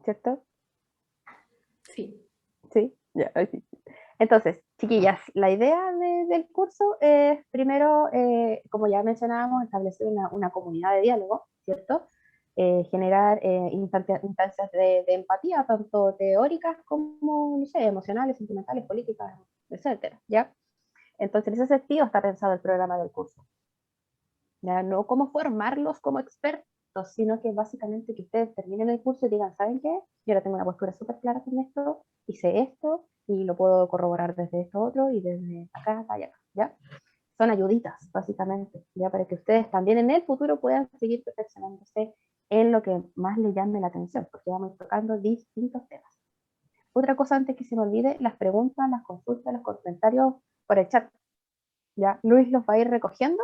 ¿cierto? Sí. Sí, ya, sí. Entonces, chiquillas, la idea del curso es primero, como ya mencionábamos, establecer una comunidad de diálogo, ¿cierto? Generar instancias de empatía, tanto teóricas como, no sé, emocionales, sentimentales, políticas, etcétera, ¿ya? Entonces, en ese sentido está pensado el programa del curso. ¿Ya? No como formarlos como expertos, sino que básicamente que ustedes terminen el curso y digan, ¿saben qué? Yo ahora tengo una postura súper clara con esto, hice esto y lo puedo corroborar desde esto otro y desde acá hasta allá, ¿ya? Son ayuditas, básicamente, ¿ya? Para que ustedes también en el futuro puedan seguir perfeccionándose en lo que más les llame la atención, porque vamos tocando distintos temas. Otra cosa antes que se me olvide, las preguntas, las consultas, los comentarios por el chat, ¿ya? Luis los va a ir recogiendo,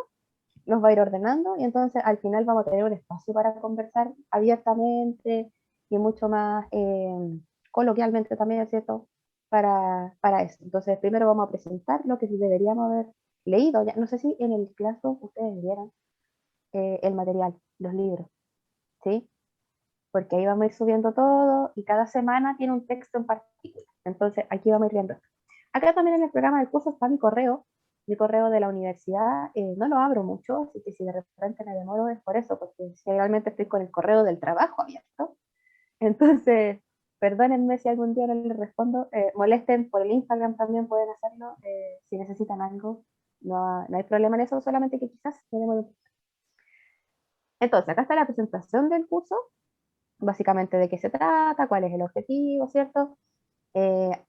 nos va a ir ordenando y entonces al final vamos a tener un espacio para conversar abiertamente y mucho más coloquialmente también, ¿cierto? Para eso. Entonces primero vamos a presentar lo que sí deberíamos haber leído. Ya, no sé si en el classroom ustedes vieran el material, los libros, ¿sí? Porque ahí vamos a ir subiendo todo y cada semana tiene un texto en particular. Entonces aquí vamos a ir viendo. Acá también en el programa del curso está mi correo de la universidad, no lo abro mucho, así que si de repente me demoro es por eso, porque generalmente estoy con el correo del trabajo abierto. Entonces, perdónenme si algún día no les respondo, molesten por el Instagram también pueden hacerlo, si necesitan algo, no hay problema en eso, solamente que quizás me demore. Entonces, acá está la presentación del curso, básicamente de qué se trata, cuál es el objetivo, ¿cierto?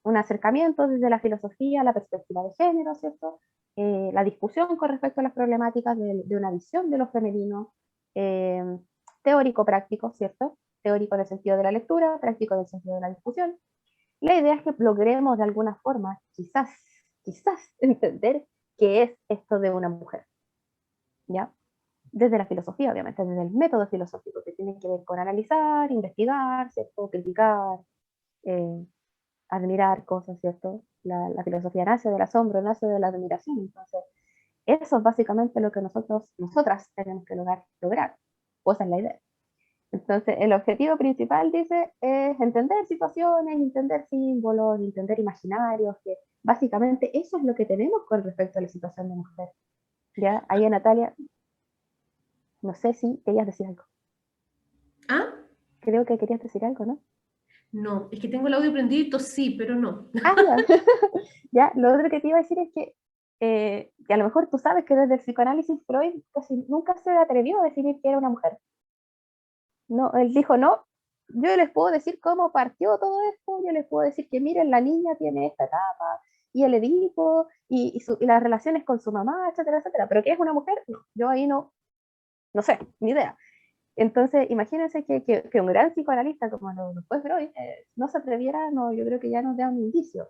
Un acercamiento desde la filosofía a la perspectiva de género, ¿cierto? La discusión con respecto a las problemáticas de una visión de lo femenino, eh, teórico-práctico, ¿cierto? Teórico en el sentido de la lectura, práctico en el sentido de la discusión. La idea es que logremos de alguna forma, quizás entender qué es esto de una mujer, ¿ya? Desde la filosofía, obviamente, desde el método filosófico, que tiene que ver con analizar, investigar, ¿cierto? Criticar, eh, admirar cosas, ¿cierto? La filosofía nace del asombro, nace de la admiración. Entonces, eso es básicamente lo que nosotras tenemos que lograr. O esa es la idea. Entonces, el objetivo principal, dice, es entender situaciones, entender símbolos, entender imaginarios, que básicamente eso es lo que tenemos con respecto a la situación de mujer. Ya, ahí a Natalia, no sé si querías decir algo. ¿Ah? Creo que querías decir algo, ¿no? No, es que tengo el audio prendido y tosí, pero no. Ah, ya. Ya, lo otro que te iba a decir es que a lo mejor tú sabes que desde el psicoanálisis Freud casi nunca se atrevió a definir que era una mujer. No, él dijo, no, yo les puedo decir cómo partió todo esto, yo les puedo decir que miren, la niña tiene esta etapa, y el Edipo, y las relaciones con su mamá, etcétera, etcétera. Pero que es una mujer, no, yo ahí no sé, ni idea. Entonces, imagínense que un gran psicoanalista como lo fue Freud no se atreviera, no, yo creo que ya nos da un indicio.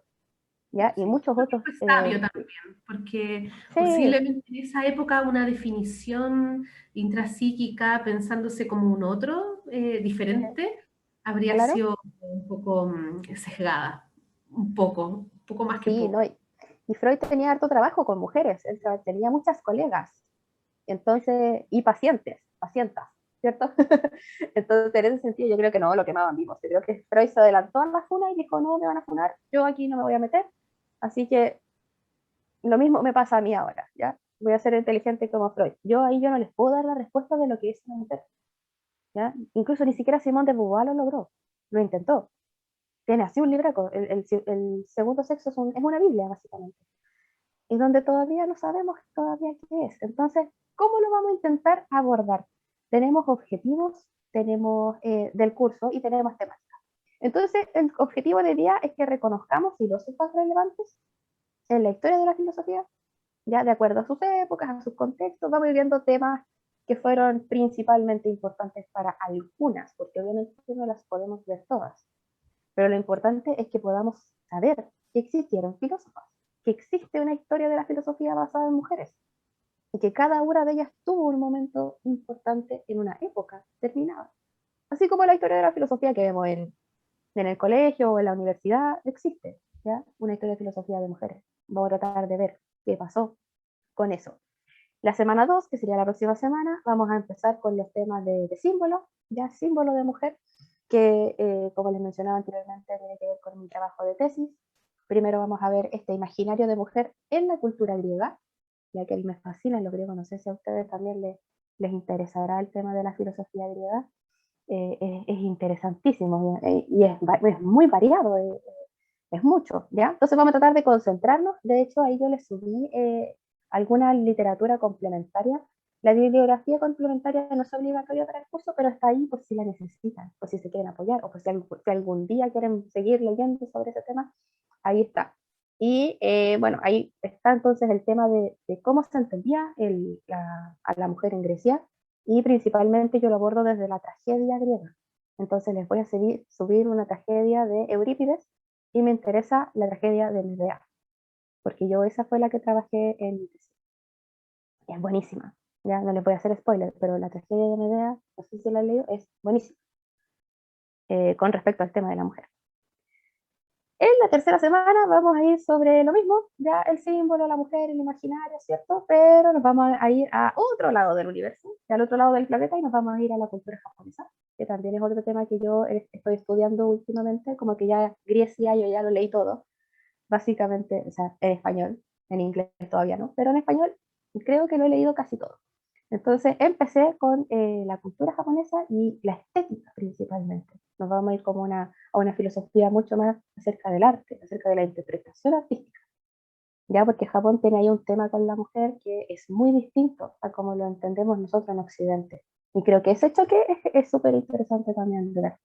¿Ya? Y Sí, muchos creo que otros, fue sabio también, porque sí, posiblemente en esa época una definición intrapsíquica pensándose como un otro diferente habría claro, sido un poco sesgada, un poco más que sí, poco. no, y Freud tenía harto trabajo con mujeres, él tenía muchas colegas, entonces, y pacientas, ¿cierto? Entonces, en ese sentido, yo creo que no lo quemaban vivos, yo creo que Freud se adelantó a la funa y dijo, no me van a funar, yo aquí no me voy a meter, así que lo mismo me pasa a mí ahora, ¿ya? Voy a ser inteligente como Freud. Yo no les puedo dar la respuesta de lo que es una mujer, ¿ya? Incluso ni siquiera Simone de Beauvoir lo logró, lo intentó. Tiene así un libraco, el segundo sexo es una Biblia, básicamente, y donde todavía no sabemos todavía qué es. Entonces, ¿cómo lo vamos a intentar abordar? Tenemos objetivos, tenemos del curso y tenemos temáticas. Entonces, el objetivo de día es que reconozcamos filósofos relevantes en la historia de la filosofía, ya de acuerdo a sus épocas, a sus contextos, vamos viendo temas que fueron principalmente importantes para algunas, porque obviamente no las podemos ver todas. Pero lo importante es que podamos saber que existieron filósofas, que existe una historia de la filosofía basada en mujeres y que cada una de ellas tuvo un momento importante en una época determinada. Así como la historia de la filosofía que vemos en el colegio o en la universidad, existe ¿ya? Una historia de filosofía de mujeres. Vamos a tratar de ver qué pasó con eso. La semana 2, que sería la próxima semana, vamos a empezar con los temas de símbolo, ya símbolo de mujer, que, como les mencionaba anteriormente, tiene que ver con mi trabajo de tesis. Primero vamos a ver este imaginario de mujer en la cultura griega, ya que a mí me fascina lo griego, no sé si a ustedes también les interesará el tema de la filosofía griega. Es interesantísimo y es muy variado, es mucho, ¿ya? Entonces vamos a tratar de concentrarnos. De hecho, ahí yo les subí alguna literatura complementaria. La bibliografía complementaria no es obligatoria para el curso, pero está ahí por si la necesitan, por si se quieren apoyar, o por si algún día quieren seguir leyendo sobre ese tema, ahí está. Y bueno, ahí está entonces el tema de cómo se entendía a la mujer en Grecia, y principalmente yo lo abordo desde la tragedia griega. Entonces les voy a subir una tragedia de Eurípides, y me interesa la tragedia de Medea, porque yo esa fue la que trabajé en mi tesis. Y es buenísima. Ya no les voy a hacer spoiler, pero la tragedia de Medea, no sé si la han leído, es buenísima con respecto al tema de la mujer. En la tercera semana vamos a ir sobre lo mismo, ya el símbolo, la mujer, el imaginario, ¿cierto? Pero nos vamos a ir a otro lado del universo, al otro lado del planeta, y nos vamos a ir a la cultura japonesa, que también es otro tema que yo estoy estudiando últimamente, como que ya Grecia yo ya lo leí todo, básicamente, o sea, en español, en inglés todavía no, pero en español creo que lo he leído casi todo. Entonces empecé con la cultura japonesa y la estética principalmente. Nos vamos a ir como a una filosofía mucho más acerca del arte, acerca de la interpretación artística, ya porque Japón tiene ahí un tema con la mujer que es muy distinto a como lo entendemos nosotros en Occidente. Y creo que ese choque es súper interesante también de ver.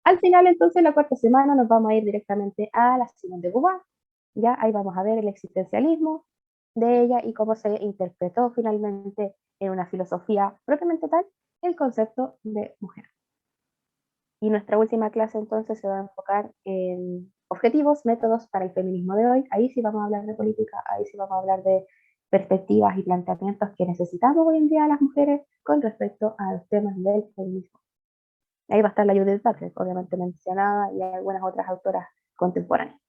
Al final, entonces, la cuarta semana nos vamos a ir directamente a la Simone de Beauvoir. Ya ahí vamos a ver el existencialismo de ella y cómo se interpretó finalmente en una filosofía propiamente tal el concepto de mujer. Y nuestra última clase entonces se va a enfocar en objetivos, métodos para el feminismo de hoy. Ahí sí vamos a hablar de política, ahí sí vamos a hablar de perspectivas y planteamientos que necesitamos hoy en día las mujeres con respecto a los temas del feminismo. Ahí va a estar la Judith Butler, obviamente mencionada, y algunas otras autoras contemporáneas.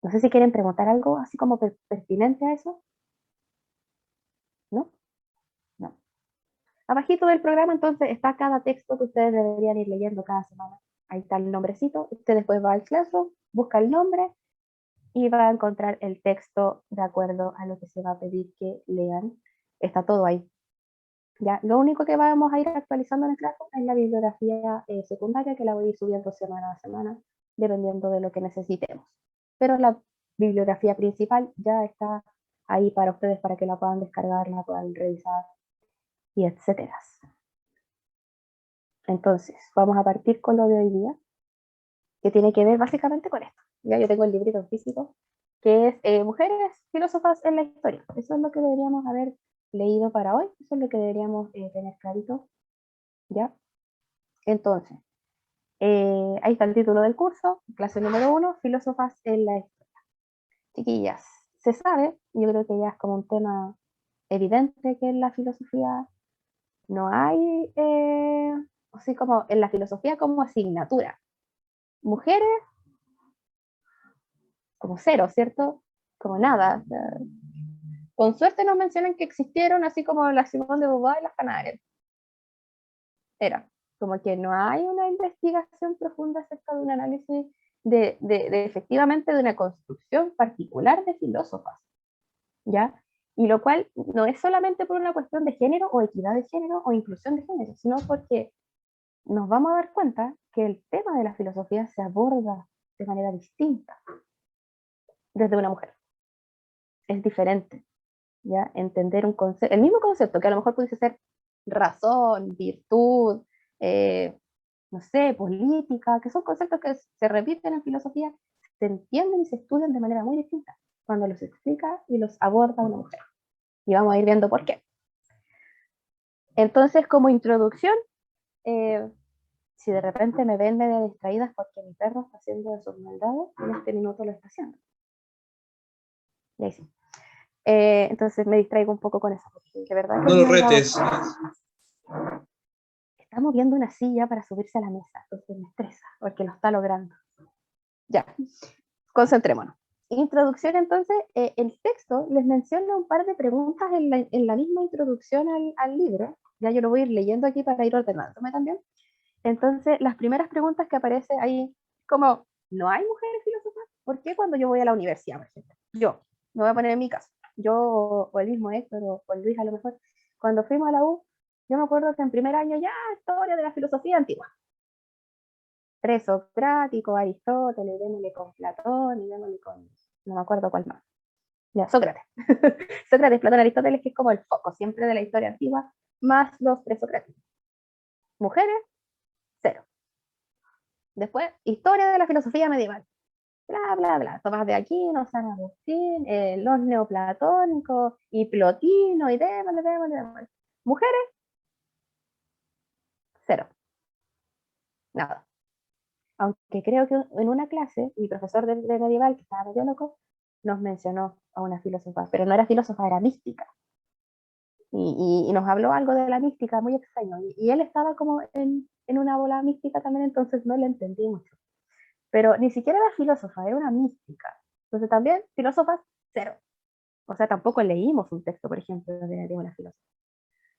No sé si quieren preguntar algo así como pertinente a eso. ¿No? No. Abajito del programa entonces está cada texto que ustedes deberían ir leyendo cada semana. Ahí está el nombrecito. Usted después va al Classroom, busca el nombre y va a encontrar el texto de acuerdo a lo que se va a pedir que lean. Está todo ahí. Ya, lo único que vamos a ir actualizando en el Classroom es la bibliografía secundaria, que la voy a ir subiendo semana a semana, dependiendo de lo que necesitemos. Pero la bibliografía principal ya está ahí para ustedes, para que la puedan descargar, la puedan revisar y etcétera. Entonces, vamos a partir con lo de hoy día, que tiene que ver básicamente con esto. Ya yo tengo el librito físico, que es Mujeres filósofas en la historia. Eso es lo que deberíamos haber leído para hoy, eso es lo que deberíamos tener clarito, ¿ya? Entonces, ahí está el título del curso, clase número 1, filósofas en la historia. Chiquillas, se sabe, yo creo que ya es como un tema evidente, que en la filosofía no hay, así como en la filosofía como asignatura. Mujeres como cero, ¿cierto? Como nada. O sea, con suerte nos mencionan que existieron, así como la Simone de Beauvoir y las Canarias. Era como que no hay una investigación profunda acerca de un análisis de efectivamente de una construcción particular de filósofas, ¿ya? Y lo cual no es solamente por una cuestión de género o equidad de género o inclusión de género, sino porque nos vamos a dar cuenta que el tema de la filosofía se aborda de manera distinta desde una mujer. Es diferente, ¿ya? Entender un concepto, el mismo concepto que a lo mejor pudiese ser razón, virtud, no sé, política, que son conceptos que se repiten en filosofía, se entienden y se estudian de manera muy distinta cuando los explica y los aborda una mujer. Y vamos a ir viendo por qué. Entonces, como introducción, si de repente me ven medio distraídas porque mi perro está haciendo de sus maldades, en este minuto lo está haciendo. Y ahí sí. Entonces me distraigo un poco con eso, porque de verdad que no lo retes. Está moviendo una silla para subirse a la mesa, entonces me estresa, porque lo está logrando. Ya, concentrémonos. Introducción, entonces, el texto les menciona un par de preguntas en la misma introducción al libro, Ya yo lo voy a ir leyendo aquí para ir ordenándome también. Entonces, las primeras preguntas que aparecen ahí, como, ¿no hay mujeres filósofas? ¿Por qué cuando yo voy a la universidad, por ejemplo? Yo, me voy a poner en mi caso, yo o el mismo Héctor o el Luis a lo mejor, cuando fuimos a la U, yo me acuerdo que en primer año ya, historia de la filosofía antigua. Presocrático, Aristóteles, démosle con Platón y démosle con, no me acuerdo cuál más. Ya, Sócrates. Sócrates, Platón, Aristóteles, que es como el foco siempre de la historia antigua, más los presocráticos. Mujeres, cero. Después, historia de la filosofía medieval. Bla, bla, bla. Tomás de Aquino, San Agustín, los neoplatónicos, y Plotino, y démosle, démosle, démosle. Mujeres, cero. Nada. Aunque creo que en una clase, mi profesor de medieval, que estaba medio loco, nos mencionó a una filósofa, pero no era filósofa, era mística. Y nos habló algo de la mística muy extraño. Y él estaba como en una bola mística también, entonces no le entendí mucho. Pero ni siquiera era filósofa, era una mística. Entonces también, filósofas, cero. O sea, tampoco leímos un texto, por ejemplo, de una filósofa.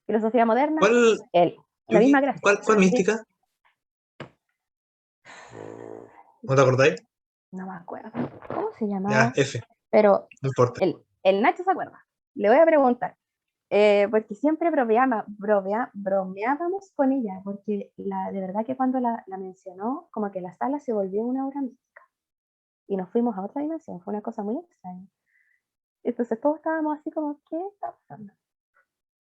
Filosofía moderna, ¿Cuál, él. La misma Yuki? gracia. ¿Cuál Sí, mística? ¿No te acordáis? no me acuerdo. ¿Cómo se Ya, llamaba? F, Pero no importa. el Nacho se acuerda. Le voy a preguntar. Porque siempre bromeábamos con ella, porque de verdad que cuando la mencionó, como que la sala se volvió una obra mística. Y nos fuimos a otra dimensión, fue una cosa muy extraña. Entonces todos estábamos así como, ¿qué está pasando?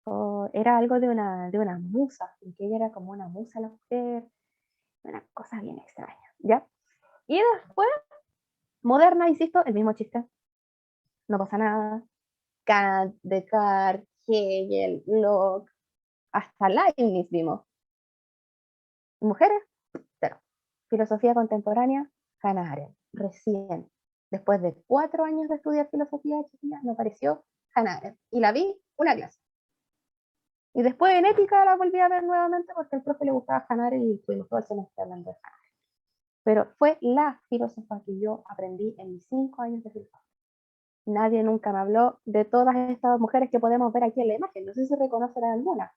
O era algo de una musa, y que ella era como una musa la mujer, una cosa bien extraña, ¿ya? Y después, moderna, insisto, el mismo chiste, no pasa nada. Kant, Descartes, Hegel, Locke, hasta Leibniz vimos. Mujeres, cero. Filosofía contemporánea, Hannah Arendt, recién. Después de 4 años de estudiar filosofía, chiquilla, me apareció Hannah Arendt. Y la vi una clase. Y después en ética la volví a ver nuevamente porque al profe le gustaba Hannah Arendt y estuvimos todo el semestre hablando de Hannah Arendt. Pero fue la filósofa que yo aprendí en mis 5 años de filosofía. Nadie nunca me habló de todas estas mujeres que podemos ver aquí en la imagen. No sé si reconocerán alguna.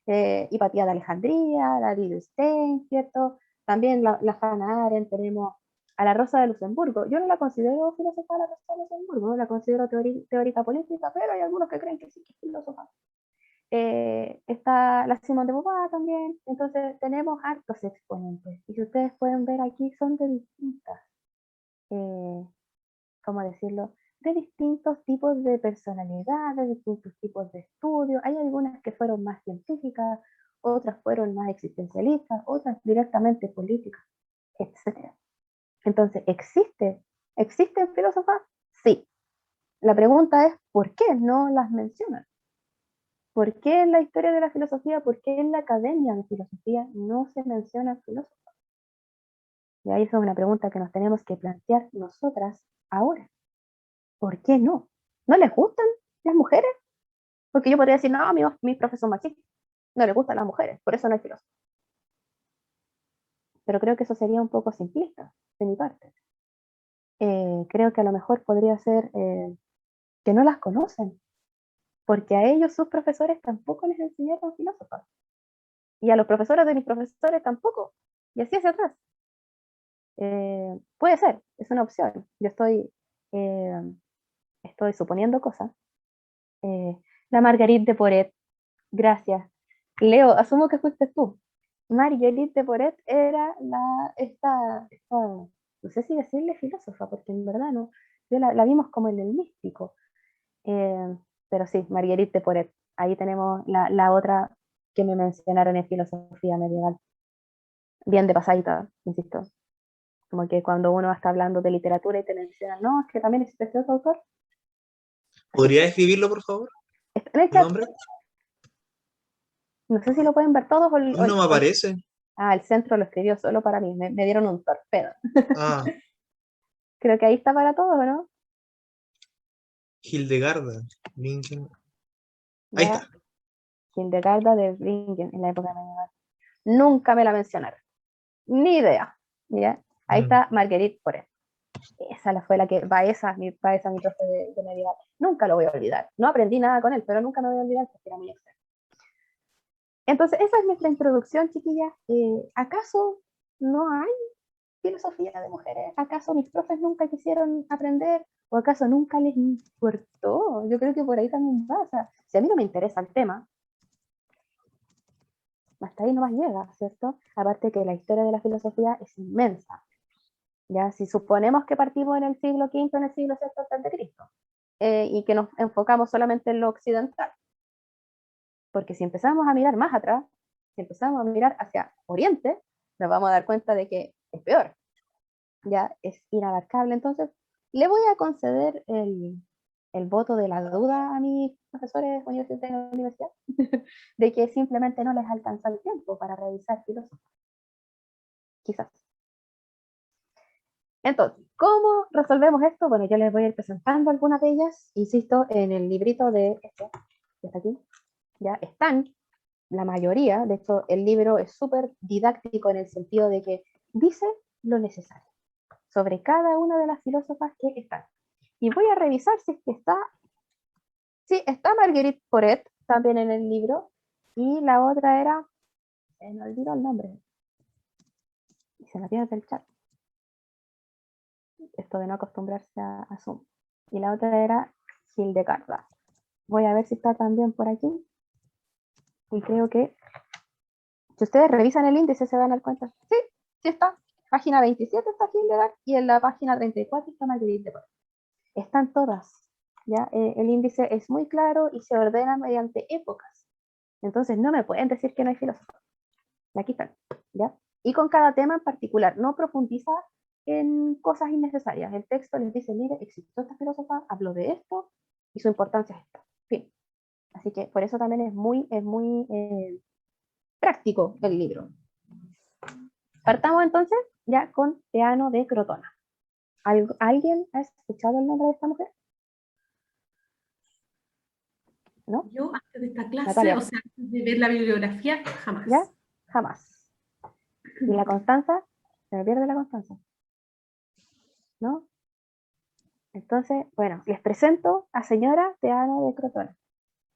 Hipatía de Alejandría, la Edith Stein, ¿cierto? También la Hannah Arendt, tenemos a la Rosa de Luxemburgo. Yo no la considero filósofa la Rosa de Luxemburgo, no la considero teórica política, pero hay algunos que creen que sí que es filósofa. Está la Simone de Beauvoir también. Entonces tenemos hartos exponentes. Y si ustedes pueden ver aquí, son de distintas, ¿cómo decirlo? De distintos tipos de personalidad, de distintos tipos de estudios. Hay algunas que fueron más científicas, otras fueron más existencialistas, otras directamente políticas, etc. Entonces, ¿existen filósofas? Sí. La pregunta es, ¿por qué no las mencionan? ¿Por qué en la historia de la filosofía, por qué en la academia de filosofía no se mencionan filósofos? Y ahí esa es una pregunta que nos tenemos que plantear nosotras ahora. ¿Por qué no? ¿No les gustan las mujeres? Porque yo podría decir, no, mi profesor machista, no le gustan las mujeres, por eso no hay filósofo. Pero creo que eso sería un poco simplista de mi parte. Creo que a lo mejor podría ser que no las conocen, porque a ellos sus profesores tampoco les enseñaron filósofas. Y a los profesores de mis profesores tampoco. Y así hacia atrás. Puede ser, es una opción. Yo eh, estoy suponiendo cosas. Eh, la Marguerite de Poret, gracias. Leo, asumo que fuiste tú. Marguerite de Poret era no sé si decirle filósofa, porque en verdad no, la vimos como en el místico. Pero sí, Marguerite de Poret. Ahí tenemos la otra que me mencionaron en filosofía medieval. Bien de pasadita, insisto. Como que cuando uno está hablando de literatura y te mencionan, no, es que también existe este otro autor. Así. ¿Podría escribirlo, por favor? Está en el ¿El chat. nombre? No sé si lo pueden ver todos No me aparece. el centro lo escribió solo para mí. Me dieron un torpedo. Ah, Creo que ahí está para todos, ¿no? Hildegarda. Lincoln. Ahí Ya, está. Hildegarda de Bingen en la época medieval. Nunca me la mencionaron. Ni idea. ¿Ya? Ahí Mm. está Marguerite Poré. Esa fue la que, mi profe de medieval. Nunca lo voy a olvidar. No aprendí nada con él, pero nunca me voy a olvidar porque era muy extraño. Entonces, esa es nuestra introducción, chiquillas. ¿Acaso no hay filosofía de mujeres? ¿Acaso mis profes nunca quisieron aprender? ¿O acaso nunca les importó? Yo creo que por ahí también va. O sea, si a mí no me interesa el tema, hasta ahí nomás llega, ¿cierto? Aparte que la historia de la filosofía es inmensa. Ya, si suponemos que partimos en el siglo V, en el siglo VI antes de Cristo, y que nos enfocamos solamente en lo occidental, porque si empezamos a mirar más atrás, si empezamos a mirar hacia Oriente, nos vamos a dar cuenta de que es peor, ya es inabarcable. Entonces, le voy a conceder el voto de la duda a mis profesores universitarios de la universidad, de que simplemente no les alcanza el tiempo para revisar filósofos, quizás. Entonces, ¿cómo resolvemos esto? Bueno, yo les voy a ir presentando algunas de ellas, insisto, en el librito de este, que está aquí, ya están la mayoría. De hecho, el libro es súper didáctico en el sentido de que dice lo necesario sobre cada una de las filósofas que están. Y voy a revisar si es que está, sí, está Marguerite Porete también en el libro, y la otra era, se me olvidó el nombre, y se me pierde el chat, esto de no acostumbrarse a Zoom. Y la otra era Hildegarda. Voy a ver si está también por aquí, y creo que si ustedes revisan el índice se van a dar cuenta. Sí, sí está. Página 27 está Hildegard y en la página 34 está Marguerite de Porres. Están todas. ¿Ya? El índice es muy claro y se ordena mediante épocas. Entonces no me pueden decir que no hay filósofos. Aquí están. ¿Ya? Y con cada tema en particular. No profundiza en cosas innecesarias. El texto les dice, mire, existió esta filósofa, habló de esto y su importancia es esta. Fin. Así que por eso también es muy práctico el libro. Partamos entonces ya con Teano de Crotona. ¿Alguien ha escuchado el nombre de esta mujer? ¿No? Yo antes de esta clase, Natalia, o sea, antes de ver la bibliografía, jamás. ¿ya? Jamás. ¿Y la Constanza? Se me pierde la Constanza, ¿no? Entonces, bueno, les presento a señora Teano de Crotona.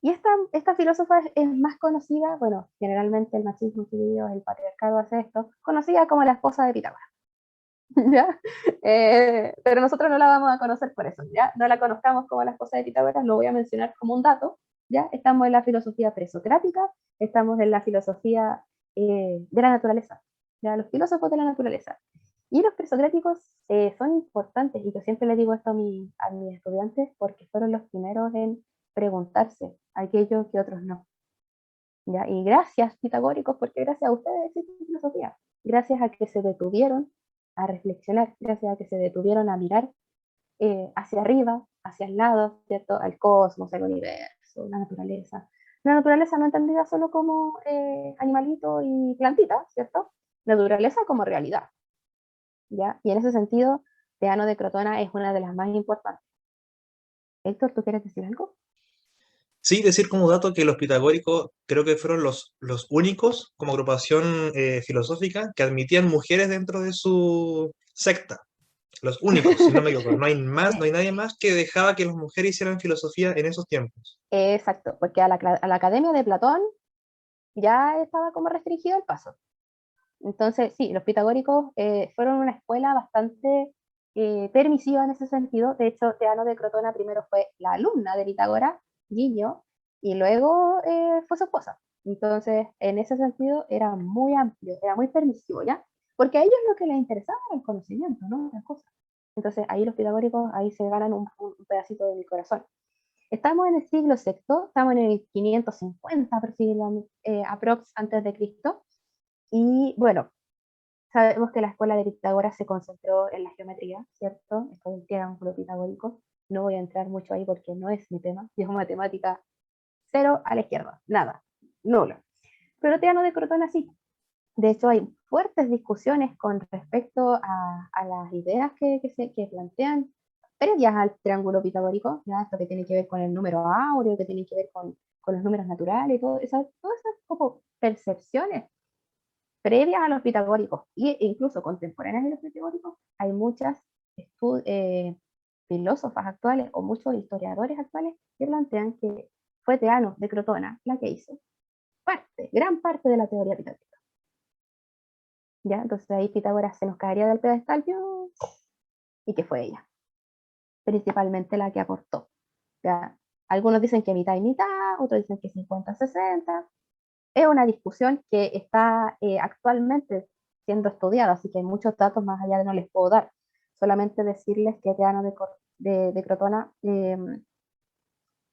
Y esta filósofa es más conocida, bueno, generalmente el machismo, el patriarcado hace esto, conocida como la esposa de Pitágoras. ¿Ya? Pero nosotros no la vamos a conocer por eso, ¿ya? No la conozcamos como la esposa de Pitágoras, lo voy a mencionar como un dato, ¿ya? Estamos en la filosofía presocrática, estamos en la filosofía de la naturaleza, ¿ya? Los filósofos de la naturaleza. Y los presocráticos son importantes, y yo siempre le digo esto a mis estudiantes, porque fueron los primeros en preguntarse aquello que otros no. ¿Ya? Y gracias, pitagóricos, porque gracias a ustedes existe filosofía. Gracias a que se detuvieron a reflexionar, gracias a que se detuvieron a mirar hacia arriba, hacia el lado, ¿cierto? Al cosmos, al universo, la naturaleza. La naturaleza no entendida solo como animalito y plantita, ¿cierto? La naturaleza como realidad, ¿ya? Y en ese sentido, Teano de Crotona es una de las más importantes. Héctor, ¿tú quieres decir algo? Sí, decir como dato que los pitagóricos creo que fueron los únicos como agrupación filosófica que admitían mujeres dentro de su secta. Los únicos, si no me equivoco. No hay más, no hay nadie más que dejaba que las mujeres hicieran filosofía en esos tiempos. Exacto, porque a la Academia de Platón ya estaba como restringido el paso. Entonces, sí, los pitagóricos fueron una escuela bastante permisiva en ese sentido. De hecho, Teano de Crotona primero fue la alumna de Pitágoras, Guillo, y luego fue su esposa. Entonces, en ese sentido, era muy amplio, era muy permisivo, ¿ya? Porque a ellos lo que les interesaba era el conocimiento, ¿no? Las cosas. Entonces, ahí los pitagóricos, ahí se ganan un pedacito de mi corazón. Estamos en el siglo VI, estamos en el 550 aprox antes de Cristo, y bueno, sabemos que la escuela de Pitágoras se concentró en la geometría, ¿cierto? Esto del triángulo pitagórico. No voy a entrar mucho ahí porque no es mi tema. Yo matemática cero a la izquierda, nada, nulo. Pero Teano de Crotona sí. De hecho, hay fuertes discusiones con respecto a las ideas que plantean previas al triángulo pitagórico, ¿ya? Esto que tiene que ver con el número áureo, que tiene que ver con los números naturales, y todas esas como percepciones previas a los pitagóricos e incluso contemporáneas de los pitagóricos, hay muchas filósofas actuales o muchos historiadores actuales que plantean que fue Teano de Crotona la que hizo gran parte de la teoría pitagórica. ¿Ya? Entonces ahí Pitágoras se nos caería del pedestal, ¡piu! Y que fue ella, principalmente la que aportó. ¿Ya? Algunos dicen que mitad y mitad, otros dicen que 50-60. Es una discusión que está actualmente siendo estudiada, así que hay muchos datos más allá de no les puedo dar. Solamente decirles que Teano de Crotona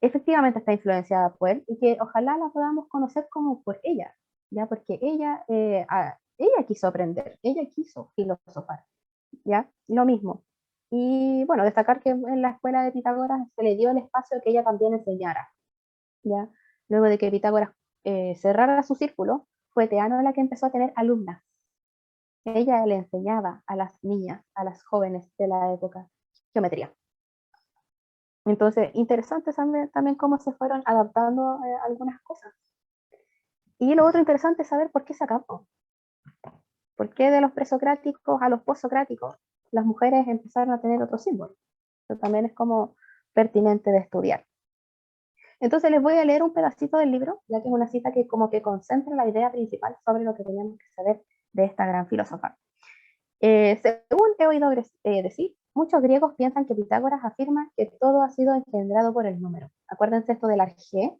efectivamente está influenciada por él y que ojalá la podamos conocer como por ella, ¿ya? Porque ella quiso aprender, ella quiso filosofar, ¿ya? Lo mismo. Y bueno, destacar que en la escuela de Pitágoras se le dio el espacio que ella también enseñara, ¿ya? Luego de que Pitágoras cerrara su círculo, fue Teano la que empezó a tener alumnas. Ella le enseñaba a las niñas, a las jóvenes de la época, geometría. Entonces, interesante también cómo se fueron adaptando algunas cosas. Y lo otro interesante es saber por qué se acabó. ¿Por qué de los presocráticos a los postsocráticos las mujeres empezaron a tener otro símbolo? Eso también es como pertinente de estudiar. Entonces les voy a leer un pedacito del libro, ya que es una cita que como que concentra la idea principal sobre lo que teníamos que saber de esta gran filósofa. Según he oído decir, muchos griegos piensan que Pitágoras afirma que todo ha sido engendrado por el número. Acuérdense esto del arjé,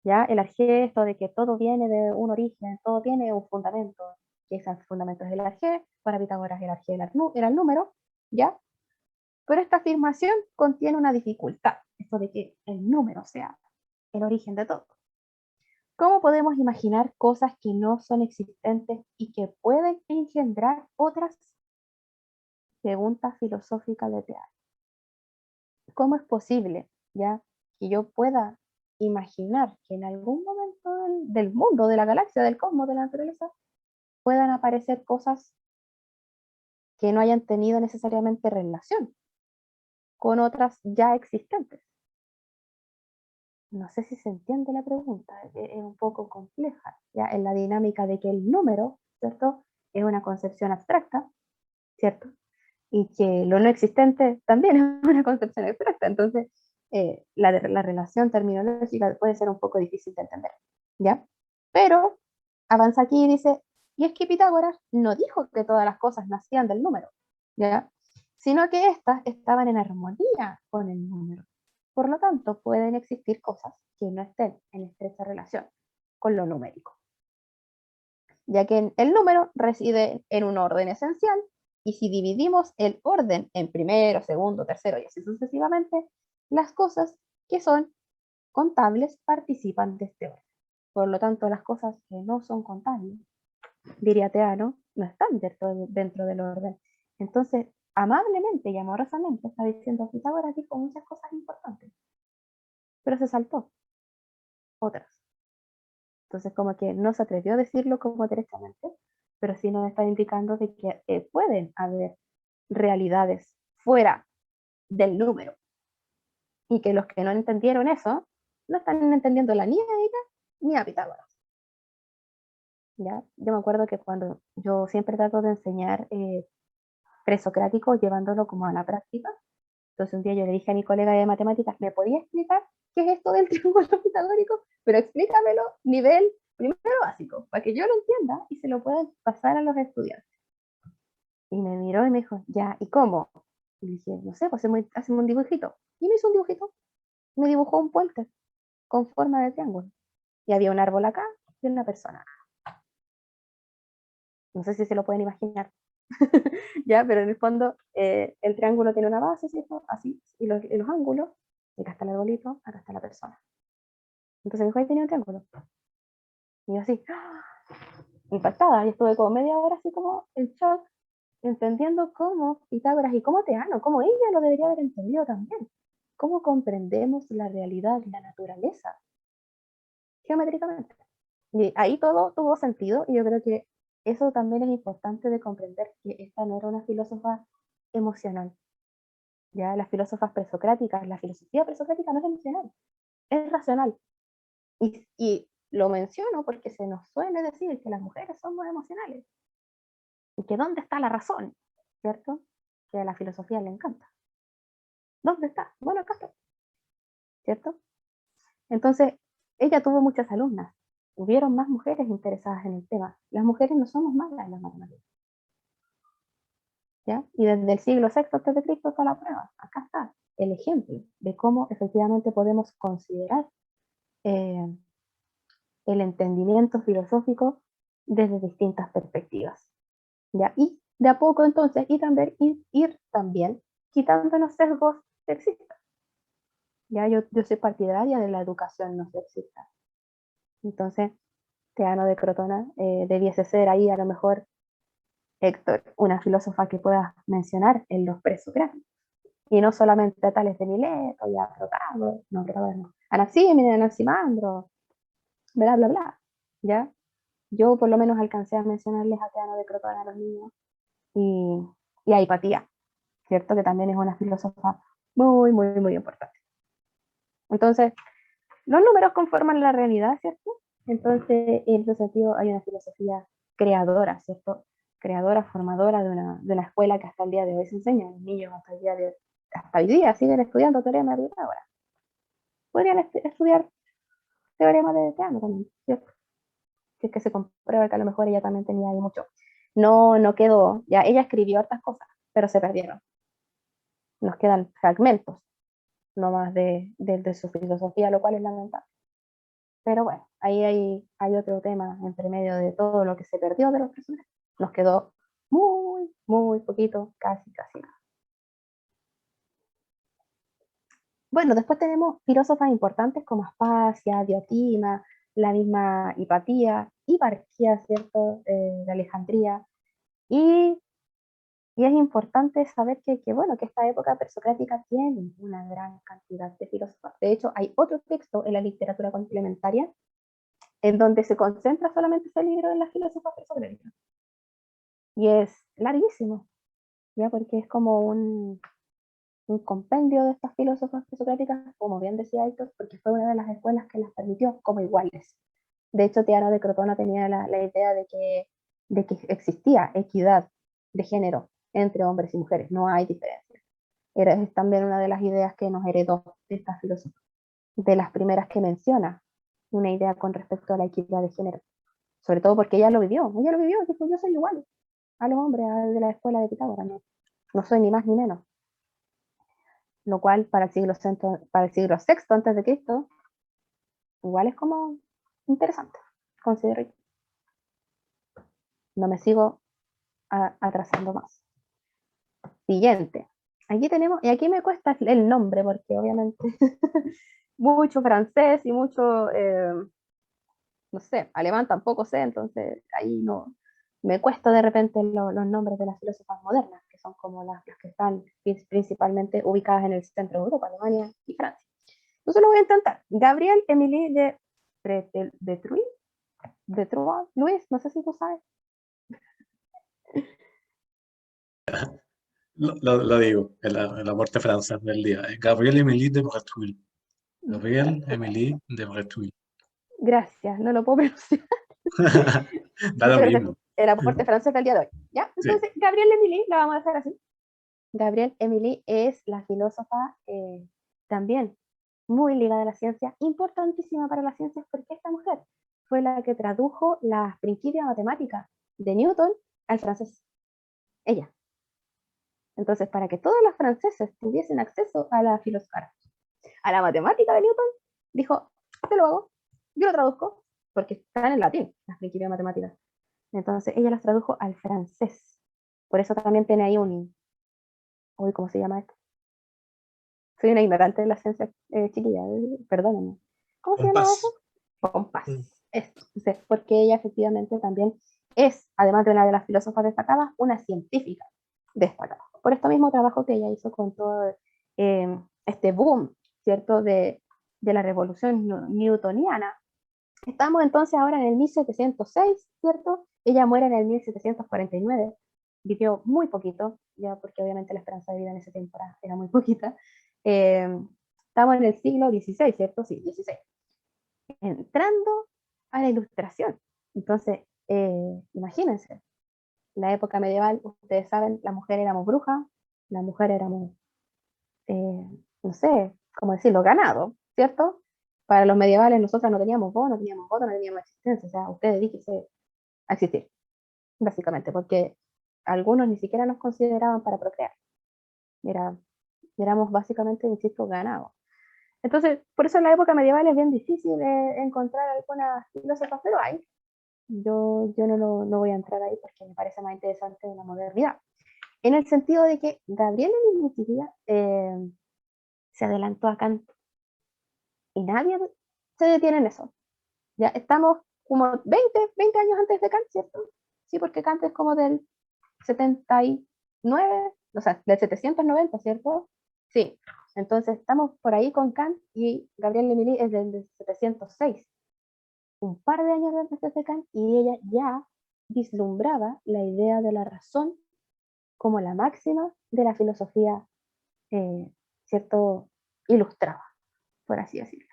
¿ya? El arjé, esto de que todo viene de un origen, todo tiene un fundamento, que ese fundamento es el arjé. Para Pitágoras el arjé era el número, ¿ya? Pero esta afirmación contiene una dificultad, esto de que el número sea el origen de todo. ¿Cómo podemos imaginar cosas que no son existentes y que pueden engendrar otras? Pregunta filosófica de Teano. ¿Cómo es posible, ya, que yo pueda imaginar que en algún momento del mundo, de la galaxia, del cosmos, de la naturaleza, puedan aparecer cosas que no hayan tenido necesariamente relación con otras ya existentes? No sé si se entiende la pregunta, es un poco compleja, ya en la dinámica de que el número, ¿cierto? Es una concepción abstracta, ¿cierto? Y que lo no existente también es una concepción abstracta. Entonces, la relación terminológica puede ser un poco difícil de entender, ¿ya? Pero avanza aquí y dice, y es que Pitágoras no dijo que todas las cosas nacían del número, ¿ya? Sino que éstas estaban en armonía con el número. Por lo tanto, pueden existir cosas que no estén en estrecha relación con lo numérico, ya que el número reside en un orden esencial, y si dividimos el orden en primero, segundo, tercero y así sucesivamente, las cosas que son contables participan de este orden. Por lo tanto, las cosas que no son contables, diría Teano, no están dentro del orden. Entonces, amablemente y amorosamente está diciendo Pitágoras dijo muchas cosas importantes, pero se saltó otras. Entonces, como que no se atrevió a decirlo como derechamente, pero sí nos está indicando de que pueden haber realidades fuera del número, y que los que no entendieron eso no están entendiendo ni a ella ni a Pitágoras. ¿Ya? Yo me acuerdo que cuando yo siempre trato de enseñar presocrático llevándolo como a la práctica, entonces un día yo le dije a mi colega de matemáticas, ¿me podía explicar qué es esto del triángulo pitagórico? Pero explícamelo nivel primero básico, para que yo lo entienda y se lo pueda pasar a los estudiantes. Y me miró y me dijo, ya, ¿y cómo? Y le dije, no sé, pues hacemos un dibujito. Y me hizo un dibujito. Me dibujó un puente con forma de triángulo. Y había un árbol acá y una persona. No sé si se lo pueden imaginar. Ya, pero en el fondo el triángulo tiene una base, ¿cierto? Así, y los ángulos, y acá está el arbolito, acá está la persona. Entonces me dijo, ahí tenía un triángulo. Y yo así, ¡ah! Impactada, y estuve como media hora así como en shock, entendiendo cómo Pitágoras y cómo Teano, cómo ella lo debería haber entendido también. Cómo comprendemos la realidad, la naturaleza, geométricamente. Y ahí todo tuvo sentido, y yo creo que eso también es importante de comprender, que esta no era una filósofa emocional. Ya las filósofas presocráticas, la filosofía presocrática no es emocional, es racional. Y lo menciono porque se nos suele decir que las mujeres somos emocionales. Y que ¿dónde está la razón? ¿Cierto? Que a la filosofía le encanta. ¿Dónde está? Bueno, acá está. ¿Cierto? Entonces, ella tuvo muchas alumnas. hubieron más mujeres interesadas en el tema. Las mujeres no somos malas en las matemáticas. ¿Ya? Y desde el siglo VI antes de Cristo está la prueba. Acá está el ejemplo de cómo efectivamente podemos considerar eh, el entendimiento filosófico desde distintas perspectivas. ¿Ya? Y de a poco entonces, y también ir también quitando los sesgos sexistas. ¿Ya? Yo soy partidaria de la educación no sexista. Entonces, Teano de Crotona debiese ser ahí a lo mejor, Héctor, una filósofa que puedas mencionar en los presocráticos. Y no solamente a Tales de Mileto y a Protágoras, no, Protágoras no, Anaxímenes, Anaximandro, bla, bla, bla. ¿Ya? Yo por lo menos alcancé a mencionarles a Teano de Crotona a los niños y, y a Hipatía, ¿cierto? Que también es una filósofa muy, muy, muy importante. Entonces, los números conforman la realidad, ¿cierto? Entonces, en ese sentido, hay una filosofía creadora, ¿cierto? Creadora, formadora de una escuela que hasta el día de hoy se enseña. Los niños hasta hoy día siguen estudiando teorema de Pitágoras. Podrían estudiar teorema de Teano también, ¿cierto? Si es que se comprueba que a lo mejor ella también tenía ahí mucho. No quedó, ya ella escribió hartas cosas, pero se perdieron. Nos quedan fragmentos, no más de su filosofía, lo cual es lamentable. Pero bueno, ahí hay otro tema entre medio de todo lo que se perdió de los personajes. Nos quedó muy, muy poquito, casi nada. Bueno, después tenemos filósofas importantes como Aspasia, Diotima, la misma Hipatía, Hiparquía, ¿cierto? De Alejandría. Y, y es importante saber bueno, que esta época presocrática tiene una gran cantidad de filósofas. De hecho, hay otro texto en la literatura complementaria en donde se concentra solamente ese libro en las filósofas presocráticas. Y es larguísimo, ¿ya? Porque es como un compendio de estas filósofas presocráticas, como bien decía Héctor, porque fue una de las escuelas que las permitió como iguales. De hecho, Teano de Crotona tenía la idea de que existía equidad de género entre hombres y mujeres, no hay diferencia. Es también una de las ideas que nos heredó de esta filósofa, de las primeras que menciona una idea con respecto a la equidad de género, sobre todo porque ella lo vivió, dijo, yo soy igual a los hombres de la escuela de Pitágoras, no soy ni más ni menos. Lo cual para el siglo VI antes de Cristo, igual es como interesante, considero yo. No me sigo atrasando más. Siguiente. Aquí tenemos, y aquí me cuesta el nombre, porque obviamente mucho francés y mucho, no sé, alemán tampoco sé, entonces ahí no, me cuesta de repente los nombres de las filósofas modernas, que son como las que están principalmente ubicadas en el centro de Europa, Alemania y Francia. Entonces lo voy a intentar. Gabriel Émilie de Troyes, Luis, no sé si tú sabes. Lo digo, el aporte francés del día. Gabriel Émilie de Bretuil. Gabriel Émilie de Bretuil. Gracias, no lo puedo pronunciar. Da lo Perfecto. mismo. El aporte francés del día de hoy. ¿Ya? Sí. Entonces, Gabriel Émilie, la vamos a hacer así. Gabriel Émilie es la filósofa también muy ligada a la ciencia, importantísima para las ciencias, porque esta mujer fue la que tradujo las Principia Matemática de Newton al francés. Ella. Entonces, para que todos los franceses tuviesen acceso a la filosofía, a la matemática de Newton, dijo, te lo hago, yo lo traduzco, porque están en latín, las Principia Matemáticas. Entonces, ella las tradujo al francés. Por eso también tiene ahí uy, ¿cómo se llama esto? Soy una ignorante de la ciencia, chiquilla, perdónenme. ¿Cómo se llamaba eso? Compás. Compás. Esto. Entonces, porque ella efectivamente también es, además de una de las filósofas destacadas, una científica destacada. Por esto mismo trabajo que ella hizo con todo este boom, ¿cierto? De la revolución newtoniana. Estamos entonces ahora en el 1706, ¿cierto? Ella muere en el 1749. Vivió muy poquito, ya porque obviamente la esperanza de vida en ese tiempo era muy poquita. Eh, Estamos en el siglo XVI, ¿cierto? Sí, XVI. Entrando a la ilustración. Entonces, imagínense, la época medieval, ustedes saben, la mujer éramos brujas, la mujer éramos, no sé, cómo decirlo, ganado, ¿cierto? Para los medievales nosotros no teníamos voz, no teníamos voto, no teníamos existencia, o sea, ustedes dedíquense a existir, básicamente, porque algunos ni siquiera nos consideraban para procrear. Era, éramos básicamente, insisto, ganados. Entonces, por eso en la época medieval es bien difícil encontrar algunas filósofas, pero hay. Yo no voy a entrar ahí porque me parece más interesante la modernidad. En el sentido de que Gabriel Emilio se adelantó a Kant y nadie se detiene en eso. Ya estamos como 20 años antes de Kant, ¿cierto? Sí, porque Kant es como del 79, o sea, del 790, ¿cierto? Sí, entonces estamos por ahí con Kant y Gabriel Emily es del 706, un par de años antes de Kant, y ella ya vislumbraba la idea de la razón como la máxima de la filosofía, ¿cierto? Ilustrada, por así decirlo.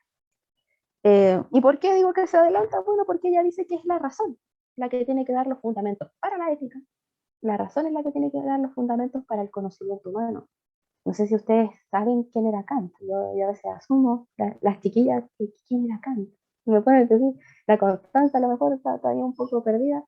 ¿Y por qué digo que se adelanta? Bueno, porque ella dice que es la razón la que tiene que dar los fundamentos para la ética. La razón es la que tiene que dar los fundamentos para el conocimiento humano. No sé si ustedes saben quién era Kant. Yo a veces asumo, las chiquillas, quién era Kant. Me pueden decir, la Constanza a lo mejor está todavía un poco perdida.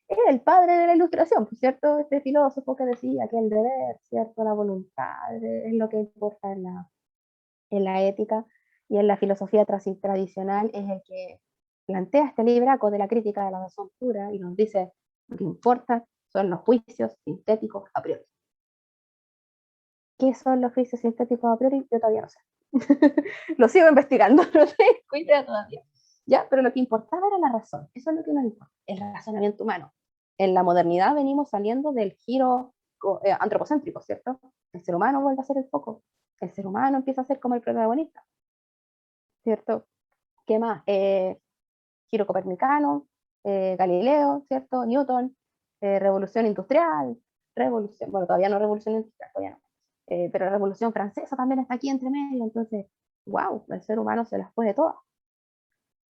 Es el padre de la ilustración, ¿cierto? Este filósofo que decía que el deber, ¿cierto? La voluntad es lo que importa en la ética, y en la filosofía tradicional es el que plantea este libraco de la crítica de la razón pura y nos dice lo que importa son los juicios sintéticos a priori. ¿Qué son los juicios sintéticos a priori? Yo todavía no sé. Lo sigo investigando, no tengo idea todavía. ¿Ya? Pero lo que importaba era la razón. Eso es lo que nos importa, el razonamiento humano. En la modernidad venimos saliendo del giro antropocéntrico, ¿cierto? El ser humano vuelve a ser el foco. El ser humano empieza a ser como el protagonista, ¿cierto? ¿Qué más? Giro copernicano, Galileo, ¿cierto? Newton, revolución industrial, bueno, todavía no revolución industrial, todavía no, pero la revolución francesa también está aquí entre medio, entonces, wow, el ser humano se las puede todas,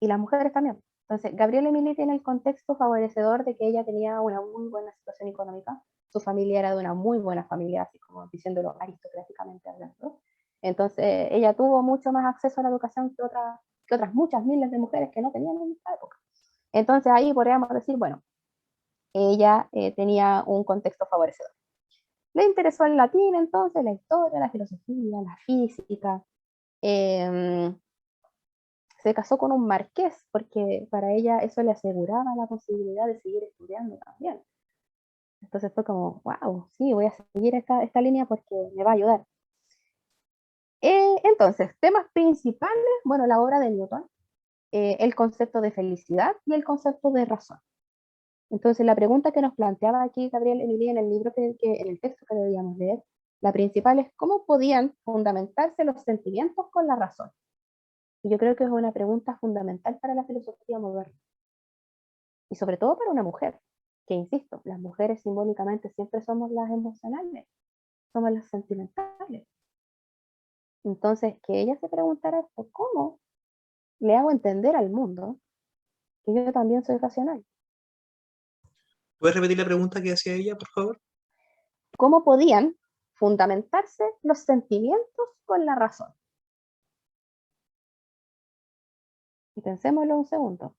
y las mujeres también. Entonces, Gabrielle Emily tiene el contexto favorecedor de que ella tenía una muy buena situación económica, su familia era de una muy buena familia, así como diciéndolo aristocráticamente hablando. Entonces, ella tuvo mucho más acceso a la educación que otras muchas miles de mujeres que no tenían en esta época. Entonces, ahí podríamos decir, bueno, ella tenía un contexto favorecedor. Le interesó el latín, entonces, la historia, la filosofía, la física. Se casó con un marqués, porque para ella eso le aseguraba la posibilidad de seguir estudiando también. Entonces fue como, wow, sí, voy a seguir esta línea porque me va a ayudar. Entonces, temas principales, bueno, la obra de Newton, el concepto de felicidad y el concepto de razón. Entonces, la pregunta que nos planteaba aquí Gabriel Emily en el libro, en el texto que debíamos leer, la principal es cómo podían fundamentarse los sentimientos con la razón. Y yo creo que es una pregunta fundamental para la filosofía moderna. Y sobre todo para una mujer, que insisto, las mujeres simbólicamente siempre somos las emocionales, somos las sentimentales. Entonces, que ella se preguntara esto, ¿cómo le hago entender al mundo que yo también soy racional? ¿Puedes repetir la pregunta que hacía ella, por favor? ¿Cómo podían fundamentarse los sentimientos con la razón? Y pensémoslo un segundo.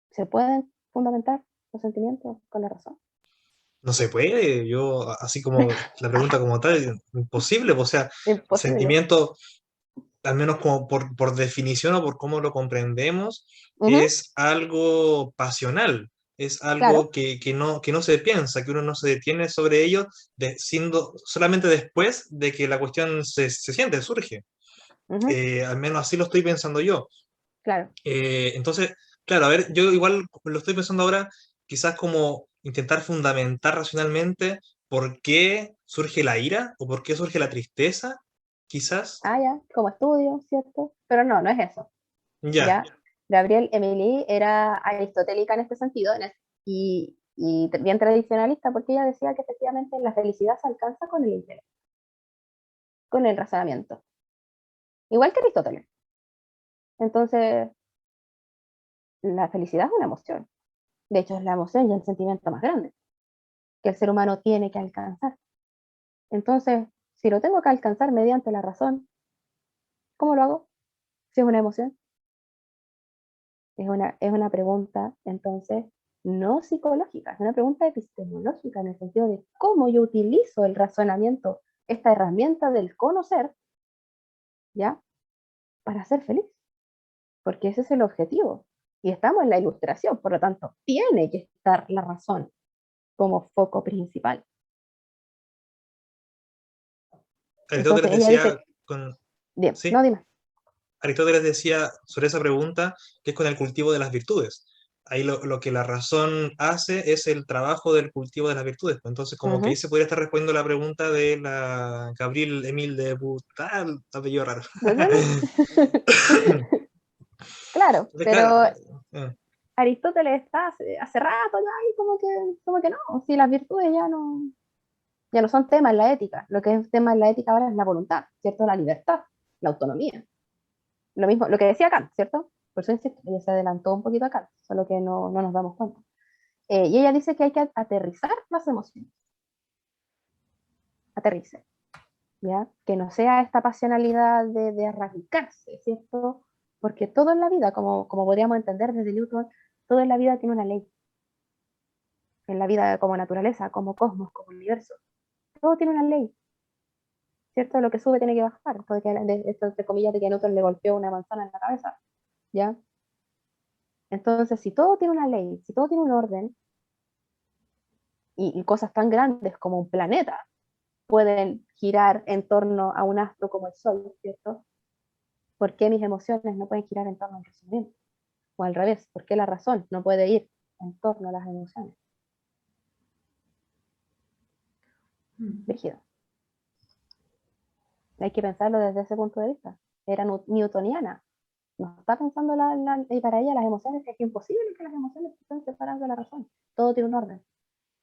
¿Se pueden fundamentar los sentimientos con la razón? No se puede, yo, así como la pregunta como tal, imposible, o sea, Imposible. sentimiento, al menos como por definición o por cómo lo comprendemos, Ujú, es algo pasional, es claro. algo que no se piensa, que uno no se detiene sobre ello, siendo solamente después de que la cuestión se siente, surge. Ujú, Al menos así lo estoy pensando yo. claro. Entonces, claro, a ver, yo igual lo estoy pensando ahora, quizás como intentar fundamentar racionalmente por qué surge la ira o por qué surge la tristeza, quizás. Ah, ya, como estudio, ¿cierto? Pero no, no es eso. Ya, ¿Ya? Gabriel Emily era aristotélica en este sentido y bien tradicionalista porque ella decía que efectivamente la felicidad se alcanza con el intelecto, con el razonamiento, igual que Aristóteles. Entonces, la felicidad es una emoción. De hecho, es la emoción y el sentimiento más grande que el ser humano tiene que alcanzar. Entonces, si lo tengo que alcanzar mediante la razón, ¿cómo lo hago? ¿Sí es una emoción? Es una pregunta, entonces, no psicológica, es una pregunta epistemológica en el sentido de cómo yo utilizo el razonamiento, esta herramienta del conocer, ¿ya? Para ser feliz, porque ese es el objetivo. Y estamos en la ilustración, por lo tanto, tiene que estar la razón como foco principal. Aristóteles Entonces ella dice, decía, con, bien, sí, no, dime. Aristóteles decía sobre esa pregunta que es con el cultivo de las virtudes. Ahí lo que la razón hace es el trabajo del cultivo de las virtudes. Entonces, como que ahí Ujú. se podría estar respondiendo la pregunta de la Gabriel Emile de Boutal, apellido raro. Claro, Entonces, claro, pero eh, Aristóteles está hace rato ya y como que no, si las virtudes ya no son temas en la ética, lo que es tema en la ética ahora es la voluntad, ¿cierto? La libertad, la autonomía. Lo mismo, lo que decía Kant, ¿cierto? Por eso insisto, ella se adelantó un poquito a Kant, solo que no nos damos cuenta. Y ella dice que hay que aterrizar las emociones, aterrizar, ¿ya? Que no sea esta pasionalidad de arrancarse, ¿cierto? Porque todo en la vida, como podríamos entender desde Newton, todo en la vida tiene una ley, en la vida como naturaleza, como cosmos, como universo, todo tiene una ley, ¿cierto? Lo que sube tiene que bajar, esto entre comillas de que Newton le golpeó una manzana en la cabeza, ¿ya? Entonces, si todo tiene una ley, si todo tiene un orden, y cosas tan grandes como un planeta pueden girar en torno a un astro como el Sol, ¿cierto? ¿Por qué mis emociones no pueden girar en torno al razonamiento? O al revés, ¿por qué la razón no puede ir en torno a las emociones? Mm. Rígido. Hay que pensarlo desde ese punto de vista. Era newtoniana. No está pensando y para ella las emociones, es imposible que las emociones estén separadas de la razón. Todo tiene un orden,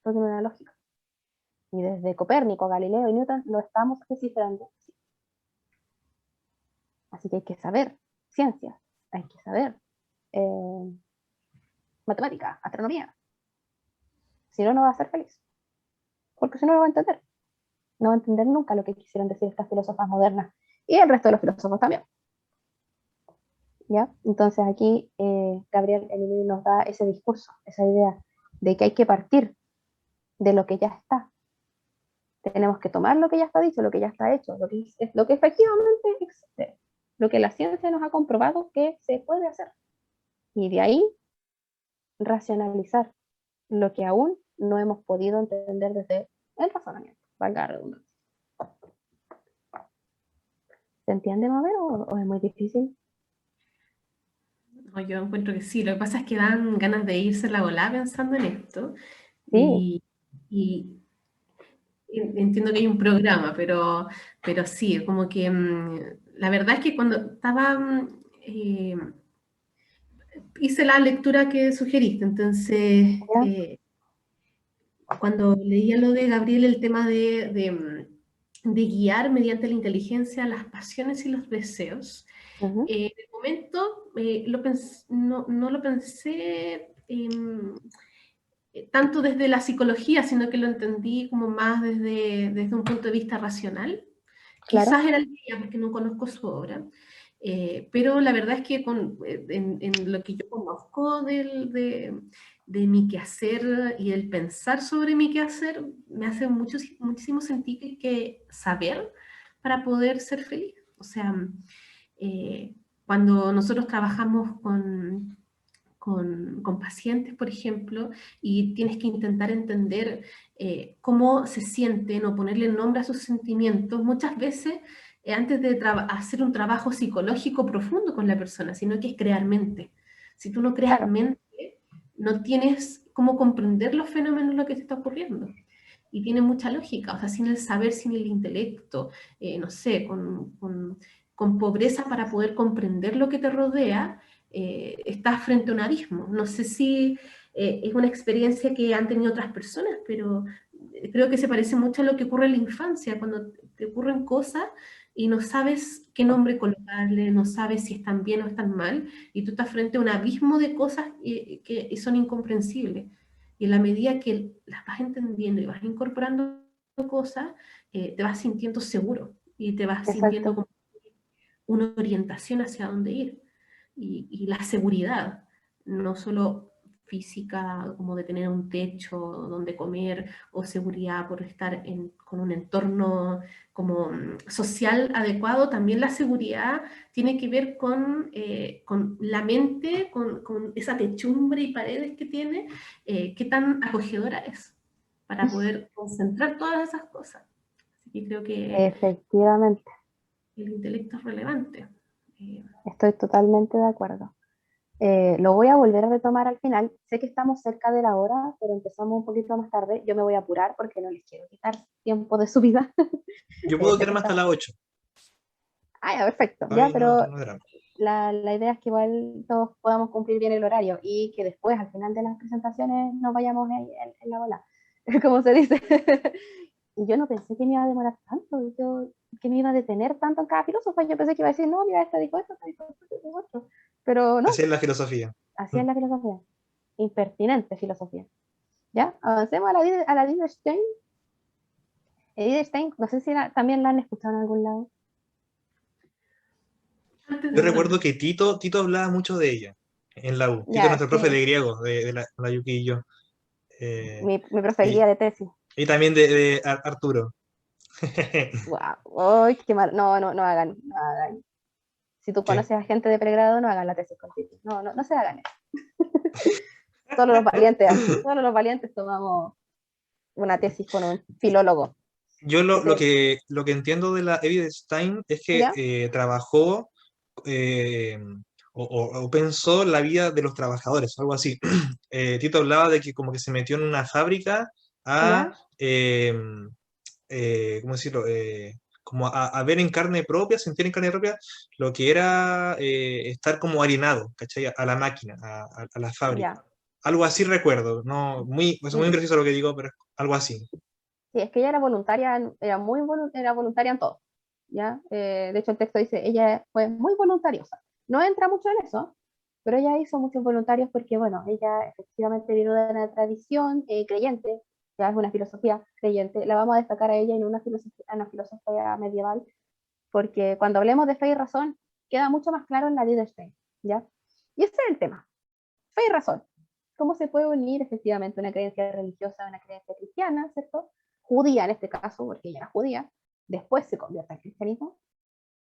todo tiene una lógica. Y desde Copérnico, Galileo y Newton lo estamos descifrando. Así que hay que saber ciencia, hay que saber eh, matemática, astronomía. Si no, no va a ser feliz. Porque si no, no va a entender. No va a entender nunca lo que quisieron decir estas filósofas modernas. Y el resto de los filósofos también. ¿Ya? Entonces aquí Gabriel Emily nos da ese discurso, esa idea de que hay que partir de lo que ya está. Tenemos que tomar lo que ya está dicho, lo que ya está hecho, lo que efectivamente existe, lo que la ciencia nos ha comprobado que se puede hacer. Y de ahí racionalizar lo que aún no hemos podido entender desde el razonamiento, valga la redundancia. ¿Se entiende más o menos o es muy difícil? No, yo encuentro que sí, lo que pasa es que dan ganas de irse la volada pensando en esto Sí, y, y entiendo que hay un programa, pero sí, como que la verdad es que cuando estaba, hice la lectura que sugeriste, entonces ya, cuando leía lo de Gabriel, el tema de guiar mediante la inteligencia las pasiones y los deseos, ujú, en el momento no lo pensé tanto desde la psicología, sino que lo entendí como más desde un punto de vista racional. claro, Quizás era el día, porque no conozco su obra, pero la verdad es que en lo que yo conozco de mi quehacer y el pensar sobre mi quehacer, me hace muchísimo sentido que saber para poder ser feliz. O sea, eh, cuando nosotros trabajamos con pacientes, por ejemplo, y tienes que intentar entender cómo se sienten o ponerle nombre a sus sentimientos, muchas veces antes de hacer un trabajo psicológico profundo con la persona, sino que es crear mente. Si tú no creas claro, mente, no tienes cómo comprender los fenómenos, lo que te está ocurriendo. Y tiene mucha lógica, o sea, sin el saber, sin el intelecto, no sé, con pobreza para poder comprender lo que te rodea, estás frente a un abismo. No sé si es una experiencia que han tenido otras personas, pero creo que se parece mucho a lo que ocurre en la infancia, cuando te ocurren cosas y no sabes qué nombre colocarle, no sabes si están bien o están mal, y tú estás frente a un abismo de cosas que son incomprensibles. Y en la medida que las vas entendiendo y vas incorporando cosas, te vas sintiendo seguro y te vas sintiendo exacto. como una orientación hacia dónde ir. Y la seguridad, no solo física, como de tener un techo donde comer, o seguridad por estar con un entorno como social adecuado, también la seguridad tiene que ver con la mente, con esa techumbre y paredes que tiene, qué tan acogedora es para poder concentrar todas esas cosas. Así que creo que Efectivamente, el intelecto es relevante. estoy totalmente de acuerdo. Lo voy a volver a retomar al final. Sé que estamos cerca de la hora, pero empezamos un poquito más tarde. Yo me voy a apurar porque no les quiero quitar tiempo de su vida. Yo puedo Sé que quedarme hasta estamos... las 8. Ah, ya, perfecto. Ya, Ay, no, pero no drama. la idea es que igual todos podamos cumplir bien el horario y que después, al final de las presentaciones, nos vayamos en la bola, como se dice. Y yo no pensé que me iba a demorar tanto, que me iba a detener tanto en cada filósofo. Yo pensé que iba a decir, no, mira, este dijo esto, este dijo esto, este dijo esto. Pero no, Así es la filosofía. así es la filosofía. Impertinente filosofía. ¿Ya? Avancemos a la Wittgenstein. Wittgenstein, no sé si también la han escuchado en algún lado. Antes Yo de recuerdo que Tito hablaba mucho de ella en la U. Tito es Ya, nuestro profe sí. de griego, de la Yuki y yo. Mi profe de Y, guía de tesis. y también de Arturo. Wow, ¡ay, qué mal! No, no, no hagan, no hagan. Si tú ¿Qué? conoces a gente de pregrado, no hagan la tesis con Titi. No, no, no se hagan eso. Solo los valientes, solo los valientes tomamos una tesis con un filólogo. Yo lo, lo Porque, que, lo que entiendo de la Edith Stein es que ¿ya? trabajó eh, o pensó la vida de los trabajadores, algo así. Tito hablaba de que como que se metió en una fábrica a, ¿Ya? ¿cómo decirlo? Como a ver en carne propia, sentir en carne propia lo que era estar como harinado, ¿cachai? A la máquina, a la fábrica. Ya. Algo así recuerdo, no muy, es muy Mm. impreciso lo que digo, pero es algo así. Sí, es que ella era voluntaria, era voluntaria en todo. ¿Ya? De hecho, el texto dice, ella fue muy voluntariosa. No entra mucho en eso, pero ella hizo muchos voluntarios porque, bueno, ella efectivamente vino de una tradición creyente, ya es una filosofía creyente. La vamos a destacar a ella en una filosofía medieval, porque cuando hablemos de fe y razón, queda mucho más claro en la vida de Stein, ¿ya? Y ese es el tema, fe y razón. ¿Cómo se puede unir efectivamente una creencia religiosa a una creencia cristiana, ¿cierto? Judía en este caso, porque ella era judía, después se convierte al cristianismo,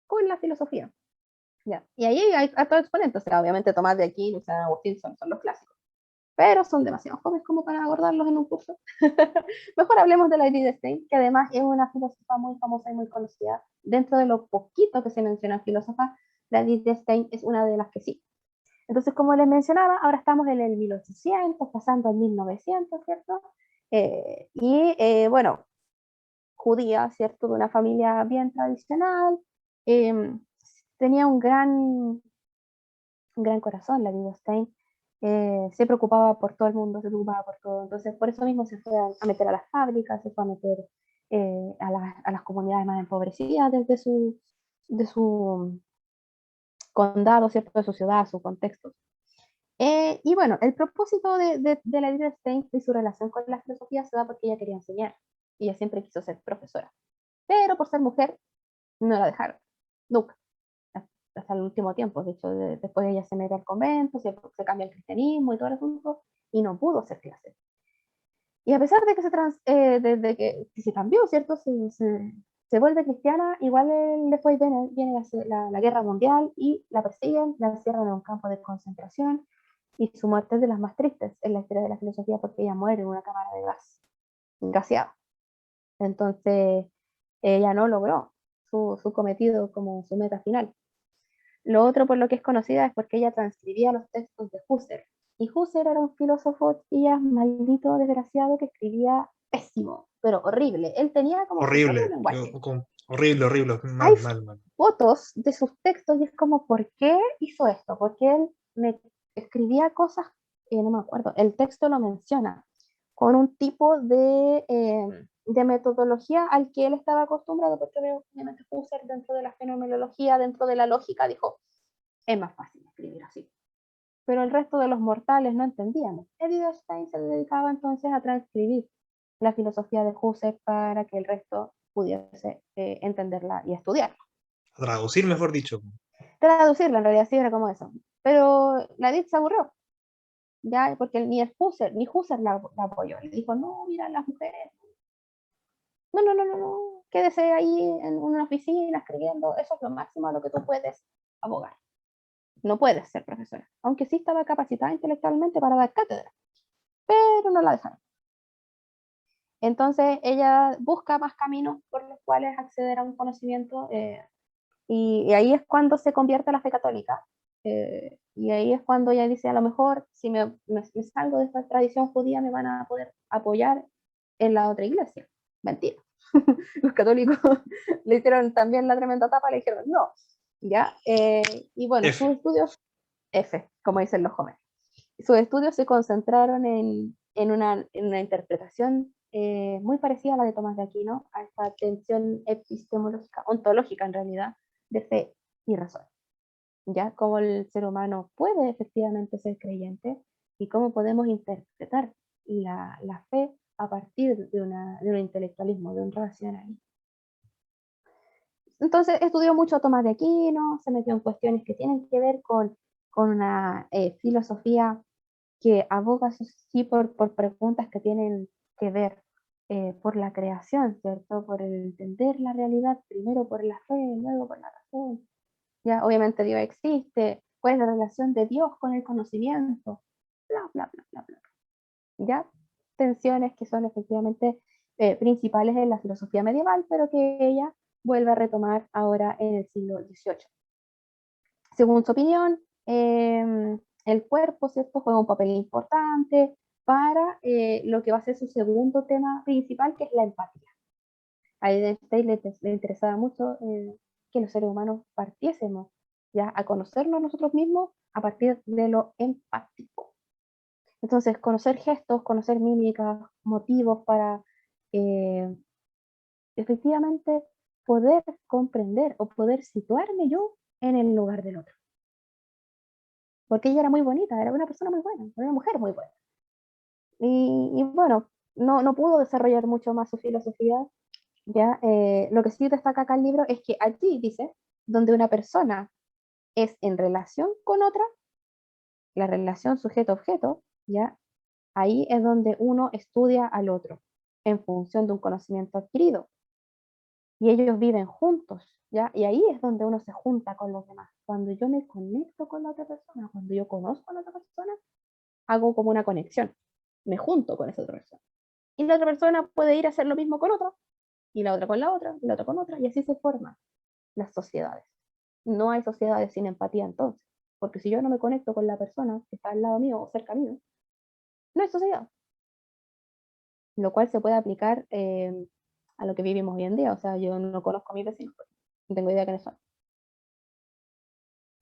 con la filosofía. ¿Ya? Y ahí hay otros exponentes, o sea, obviamente Tomás de Aquino y San Agustín son los clásicos, pero son demasiado jóvenes como para abordarlos en un curso. Mejor hablemos de la Edith Stein, que además es una filósofa muy famosa y muy conocida. Dentro de lo poquito que se menciona filósofa, la Edith Stein es una de las que sí. Entonces, como les mencionaba, ahora estamos en el 1800, pasando al 1900, ¿cierto? Bueno, judía, ¿cierto? De una familia bien tradicional, eh, tenía un gran corazón, la Edith Stein, se preocupaba por todo el mundo, se preocupaba por todo, entonces por eso mismo se fue a meter a las fábricas, se fue a meter a las comunidades más empobrecidas de su condado, ¿cierto? De su ciudad, su contexto. Y bueno, el propósito de la Edith Stein y su relación con la filosofía se da porque ella quería enseñar. Ella siempre quiso ser profesora. Pero por ser mujer, no la dejaron. Nunca. Hasta el último tiempo. De hecho, después ella se mete al convento, se cambia al cristianismo y todo el asunto, y no pudo hacer clases. Y a pesar de que que se cambió, ¿cierto? Se vuelve cristiana, igual después viene la guerra mundial y la persiguen, la encierran en un campo de concentración y su muerte es de las más tristes en la historia de la filosofía porque ella muere en una cámara de gas, gaseado. Entonces, ella no logró su cometido como su meta final. Lo otro por lo que es conocida es porque ella transcribía los textos de Husserl. Y Husserl era un filósofo, tía, maldito, desgraciado, que escribía pésimo, pero horrible. Él tenía como su propio Horrible, lenguaje. horrible, horrible, Hay mal, mal, mal. fotos de sus textos y es como, ¿por qué hizo esto? Porque él me escribía cosas, no me acuerdo, el texto lo menciona, con un tipo de metodología al que él estaba acostumbrado, porque obviamente Husserl dentro de la fenomenología, dentro de la lógica, dijo, es más fácil escribir así. Pero el resto de los mortales no entendíamos. Edith Stein se dedicaba entonces a transcribir la filosofía de Husserl para que el resto pudiese entenderla y estudiarla. traducir, mejor dicho. Traducirla en realidad sí era como eso. Pero la Edith se aburrió, ya, porque ni Husserl la apoyó. Le dijo, no, mira, las mujeres, no, quédese ahí en una oficina escribiendo, eso es lo máximo a lo que tú puedes abogar. No puedes ser profesora, aunque sí estaba capacitada intelectualmente para dar cátedra, pero no la dejaron. Entonces ella busca más caminos por los cuales acceder a un conocimiento y ahí es cuando se convierte a la fe católica. Y ahí es cuando ella dice, a lo mejor si me salgo de esta tradición judía me van a poder apoyar en la otra iglesia. Mentira. Los católicos le hicieron también la tremenda tapa, le dijeron no. ¿Ya? Y bueno, F. sus estudios, F, como dicen los jóvenes. Sus estudios se concentraron en una interpretación muy parecida a la de Tomás de Aquino, a esta tensión epistemológica, ontológica en realidad, de fe y razón. ¿Ya? Cómo el ser humano puede efectivamente ser creyente y cómo podemos interpretar la fe a partir de un intelectualismo, de un racionalismo. Entonces estudió mucho a Tomás de Aquino, se metió en cuestiones que tienen que ver con una filosofía que aboga sí por preguntas que tienen que ver por la creación, ¿cierto? Por el entender la realidad, primero por la fe, luego por la razón. Ya, obviamente Dios existe, cuál es la relación de Dios con el conocimiento, bla, bla, bla, bla, bla. Ya, tensiones que son efectivamente principales en la filosofía medieval, pero que ella vuelve a retomar ahora en el siglo XVIII. Según su opinión, el cuerpo, ¿cierto?, juega un papel importante para lo que va a ser su segundo tema principal, que es la empatía. A Einstein le interesaba mucho que los seres humanos partiésemos ya a conocernos nosotros mismos a partir de lo empático. Entonces, conocer gestos, conocer mímicas, motivos para efectivamente poder comprender o poder situarme yo en el lugar del otro. Porque ella era muy bonita, era una persona muy buena, era una mujer muy buena. Y bueno, no pudo desarrollar mucho más su filosofía, ¿ya? Lo que sí destaca acá el libro es que allí dice, donde una persona es en relación con otra, la relación sujeto-objeto, ¿ya? Ahí es donde uno estudia al otro en función de un conocimiento adquirido. Y ellos viven juntos, ¿ya? Y ahí es donde uno se junta con los demás. Cuando yo me conecto con la otra persona, cuando yo conozco a la otra persona, hago como una conexión, me junto con esa otra persona. Y la otra persona puede ir a hacer lo mismo con otro, y la otra con la otra, y la otra con otra, y así se forman las sociedades. No hay sociedades sin empatía entonces, porque si yo no me conecto con la persona que está al lado mío o cerca mío, no hay sociedad. Lo cual se puede aplicar a lo que vivimos hoy en día. O sea, yo no conozco a mis vecinos, no tengo idea de quiénes son.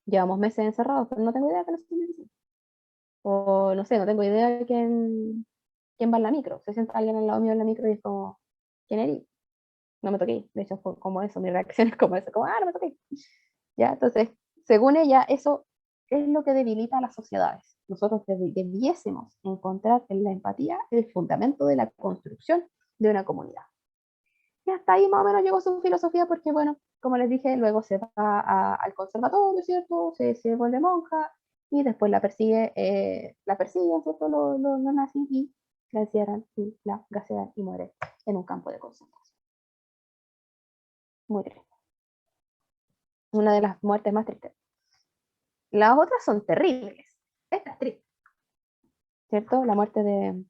Llevamos meses encerrados, pero no tengo idea de quiénes son mis vecinos. O no sé, no tengo idea de quién va en la micro. Se sienta alguien al lado mío en la micro y es como, ¿quién eres? No me toqué. De hecho, fue como eso, mi reacción es como eso, como, no me toqué. ¿Ya? Entonces, según ella, eso es lo que debilita a las sociedades. Nosotros debiésemos encontrar en la empatía el fundamento de la construcción de una comunidad. Y hasta ahí más o menos llegó su filosofía porque, bueno, como les dije, luego se va al conservatorio, ¿cierto? Se vuelve monja y después la persiguen, ¿cierto? Los nazis y la encierran y la gasean y muere en un campo de concentración. Muy triste. Una de las muertes más tristes. Las otras son terribles. Esta es triste, ¿cierto? La muerte de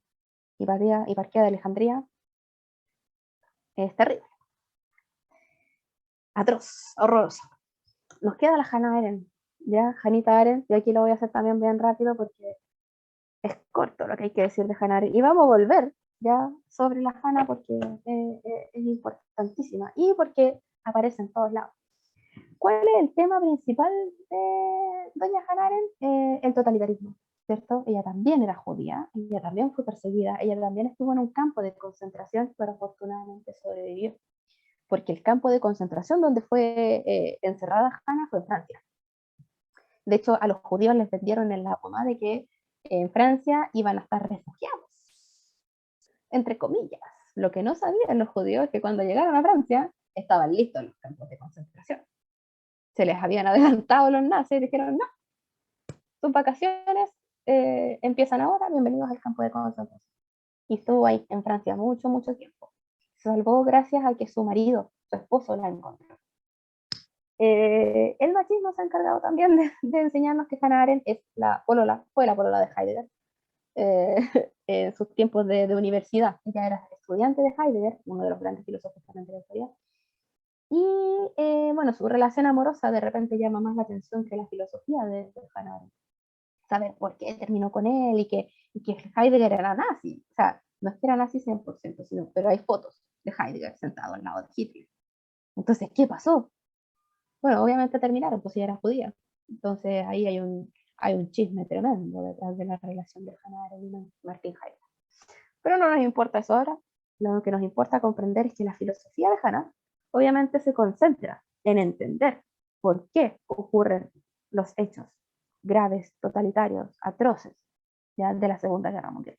Hiparquía de Alejandría es terrible. Atroz, horroroso. Nos queda la Hannah Arendt, ¿ya? Hannah Arendt, y aquí lo voy a hacer también bien rápido porque es corto lo que hay que decir de Hannah Arendt. Y vamos a volver ya sobre la Hannah porque es importantísima y porque aparece en todos lados. ¿Cuál es el tema principal de doña Hannah Arendt? El totalitarismo, ¿cierto? Ella también era judía, ella también fue perseguida, ella también estuvo en un campo de concentración, pero afortunadamente sobrevivió. Porque el campo de concentración donde fue encerrada Hannah fue en Francia. De hecho, a los judíos les vendieron en la pomada de que en Francia iban a estar refugiados, entre comillas. Lo que no sabían los judíos es que cuando llegaron a Francia estaban listos los campos de concentración. se les habían adelantado los nazis y dijeron, no, sus vacaciones empiezan ahora, bienvenidos al campo de concentración. Y estuvo ahí en Francia mucho, mucho tiempo. Se salvó gracias a que su marido, su esposo, la encontró. El machismo se ha encargado también de enseñarnos que Hannah Arendt es fue la polola de Heidegger en sus tiempos de universidad. Ella era estudiante de Heidegger, uno de los grandes filósofos también de la historia. Y bueno, su relación amorosa de repente llama más la atención que la filosofía de Hannah Arendt. Saber por qué terminó con él y que Heidegger era nazi. O sea, no es que era nazi 100%, pero hay fotos de Heidegger sentado al lado de Hitler. Entonces, ¿qué pasó? Bueno, obviamente terminaron, pues ella era judía. Entonces ahí hay un chisme tremendo detrás de la relación de Hannah Arendt y Martin Heidegger. Pero no nos importa eso ahora. Lo que nos importa comprender es que la filosofía de Hannah obviamente se concentra en entender por qué ocurren los hechos graves, totalitarios, atroces, ya de la Segunda Guerra Mundial.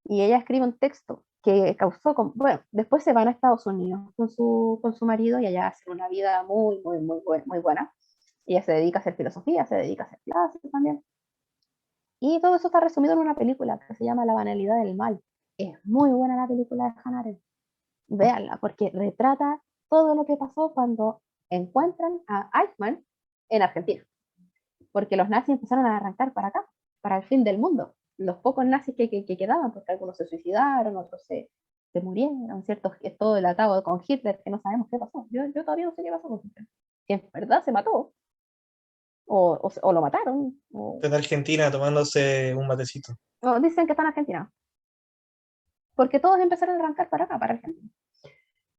Y ella escribe un texto que causó, bueno, después se van a Estados Unidos con su marido y allá hacen una vida muy, muy, muy buena. Ella se dedica a hacer filosofía, se dedica a hacer clases también. Y todo eso está resumido en una película que se llama La banalidad del mal. Es muy buena la película de Hannah Arendt. Véanla, porque retrata todo lo que pasó cuando encuentran a Eichmann en Argentina. Porque los nazis empezaron a arrancar para acá, para el fin del mundo. Los pocos nazis que quedaban, porque algunos se suicidaron, otros se murieron, ¿cierto? Es todo el atado con Hitler, que no sabemos qué pasó. Yo todavía no sé qué pasó con Hitler. Si en verdad se mató, o lo mataron, En Argentina tomándose un matecito. o dicen que está en Argentina. Porque todos empezaron a arrancar para acá, para Argentina.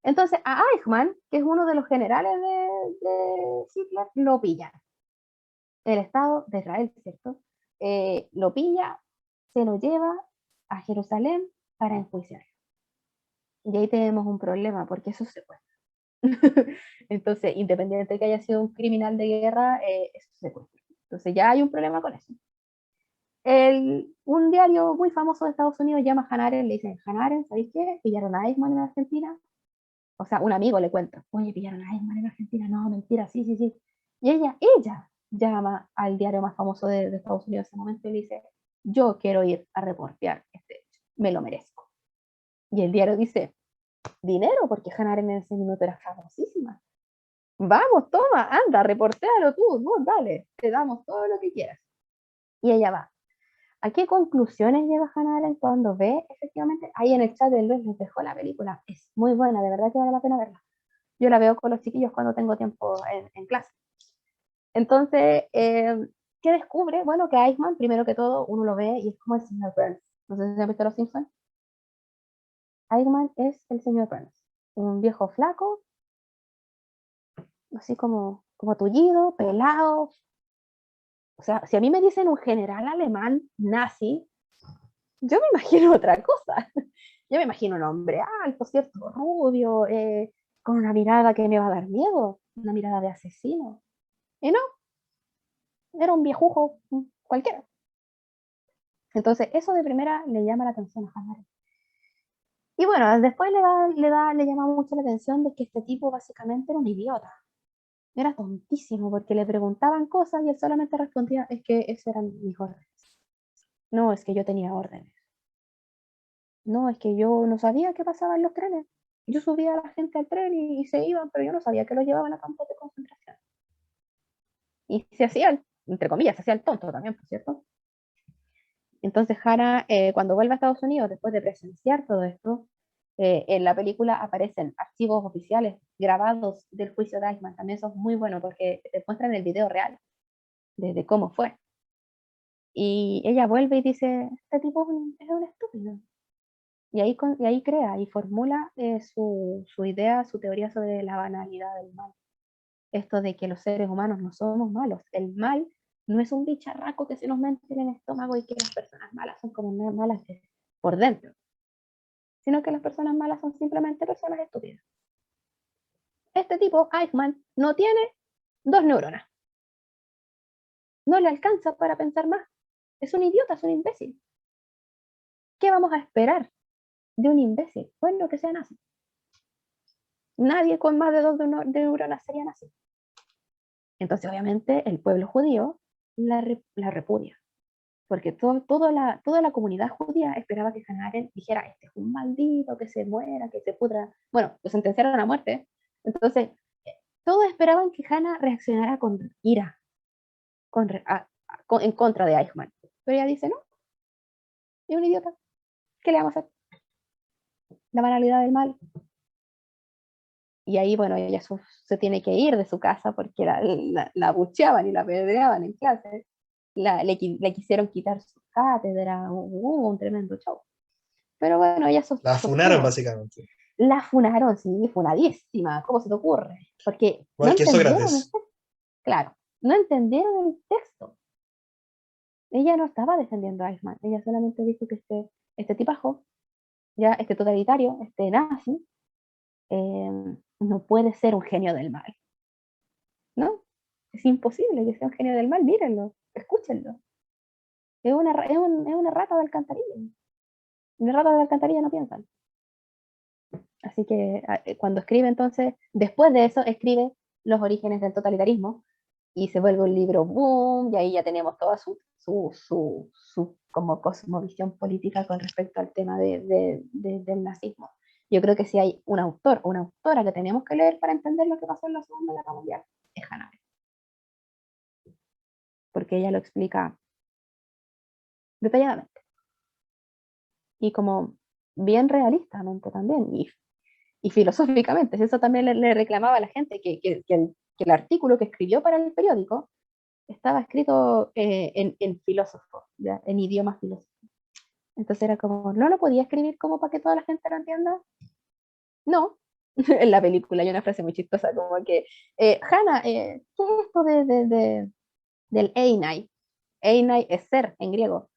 Entonces, a Eichmann, que es uno de los generales de Hitler, lo pillan. El Estado de Israel, ¿cierto? Lo pilla, se lo lleva a Jerusalén para enjuiciar. Y ahí tenemos un problema, porque eso se secuestra. Entonces, independiente de que haya sido un criminal de guerra, eso se secuestra. Entonces ya hay un problema con eso. Un diario muy famoso de Estados Unidos llama a Hannah Arendt, le dicen, Hannah Arendt, ¿sabéis qué? Pillaron a Eichmann en Argentina. O sea, un amigo le cuenta, oye, pillaron a Eichmann en Argentina. No, mentira, sí. Y ella llama al diario más famoso de Estados Unidos en ese momento y le dice, yo quiero ir a reportear este hecho, me lo merezco. Y el diario dice, dinero, porque Hannah Arendt en ese minuto era famosísima. Vamos, toma, anda, reportéalo tú, no, dale, te damos todo lo que quieras. Y ella va. ¿A qué conclusiones llega Hannah Arendt cuando ve, efectivamente, ahí en el chat de Luis les dejó la película? Es muy buena, de verdad que vale la pena verla. Yo la veo con los chiquillos cuando tengo tiempo en clase. Entonces, ¿qué descubre? Bueno, que Eichmann, primero que todo, uno lo ve y es como el señor Burns. No sé si han visto Los Simpsons. Eichmann es el señor Burns. Un viejo flaco, así como tullido, pelado. O sea, si a mí me dicen un general alemán nazi, yo me imagino otra cosa. Yo me imagino un hombre alto, ¿cierto? Rubio, con una mirada que me va a dar miedo, una mirada de asesino. Y no, era un viejujo cualquiera. Entonces, eso de primera le llama la atención a Hannah Arendt. Y bueno, después le llama mucho la atención de que este tipo básicamente era un idiota. Era tontísimo porque le preguntaban cosas y él solamente respondía, es que esos eran mis órdenes. No, es que yo tenía órdenes. No, es que yo no sabía qué pasaba en los trenes. Yo subía a la gente al tren y se iban, pero yo no sabía que los llevaban a campos de concentración. Y se hacía, entre comillas, se hacía el tonto también, por cierto. Entonces Hannah, cuando vuelve a Estados Unidos, después de presenciar todo esto, en la película aparecen archivos oficiales grabados del juicio de Eichmann. También eso es muy bueno porque te muestran el video real de cómo fue. Y ella vuelve y dice, este tipo es un estúpido. Y ahí crea y formula su idea, su teoría sobre la banalidad del mal. Esto de que los seres humanos no somos malos. El mal no es un bicharraco que se nos mete en el estómago y que las personas malas son como malas por dentro, sino que las personas malas son simplemente personas estúpidas. Este tipo, Eichmann, no tiene 2 neuronas. No le alcanza para pensar más. Es un idiota, es un imbécil. ¿Qué vamos a esperar de un imbécil? Bueno, que sea nazi. Nadie con más de 2 neuronas sería nazi. Entonces, obviamente, el pueblo judío la repudia, porque toda la comunidad judía esperaba que Hannah Arendt dijera, este es un maldito, que se muera, que se pudra. Bueno, lo sentenciaron a muerte. Entonces, todos esperaban que Hannah reaccionara con ira, en contra de Eichmann. Pero ella dice, no, es un idiota. ¿Qué le vamos a hacer? La banalidad del mal. Y ahí, bueno, ella se tiene que ir de su casa porque la abucheaban y la apedreaban en clase. Le quisieron quitar su cátedra, hubo un tremendo show. Pero bueno, ella La funaron, sostuvo. básicamente. La funaron, sí, funadísima, ¿cómo se te ocurre? Porque no Igual que entendieron el Sócrates. texto, claro, no entendieron el texto. Ella no estaba defendiendo a Eichmann, ella solamente dijo que este tipajo, ya este totalitario, este nazi, no puede ser un genio del mal, ¿no? Es imposible que sea un genio del mal, mírenlo, escúchenlo. Es una rata de alcantarilla. Las ratas de alcantarilla no piensan. Así que cuando escribe entonces, después de eso, escribe Los orígenes del totalitarismo y se vuelve un libro boom, y ahí ya tenemos toda su como cosmovisión política con respecto al tema del nazismo. Yo creo que si hay un autor o una autora que tenemos que leer para entender lo que pasó en la Segunda Guerra Mundial, es Hannah Arendt, porque ella lo explica detalladamente y como bien realistamente también, y filosóficamente. Eso también le reclamaba a la gente, que el artículo que escribió para el periódico estaba escrito en filósofo, ¿ya? En idioma filósofo. Entonces era como, ¿no lo podía escribir como para que toda la gente lo entienda? No. En la película hay una frase muy chistosa como que, Hannah, ¿qué es esto del Einai? Einai es ser en griego.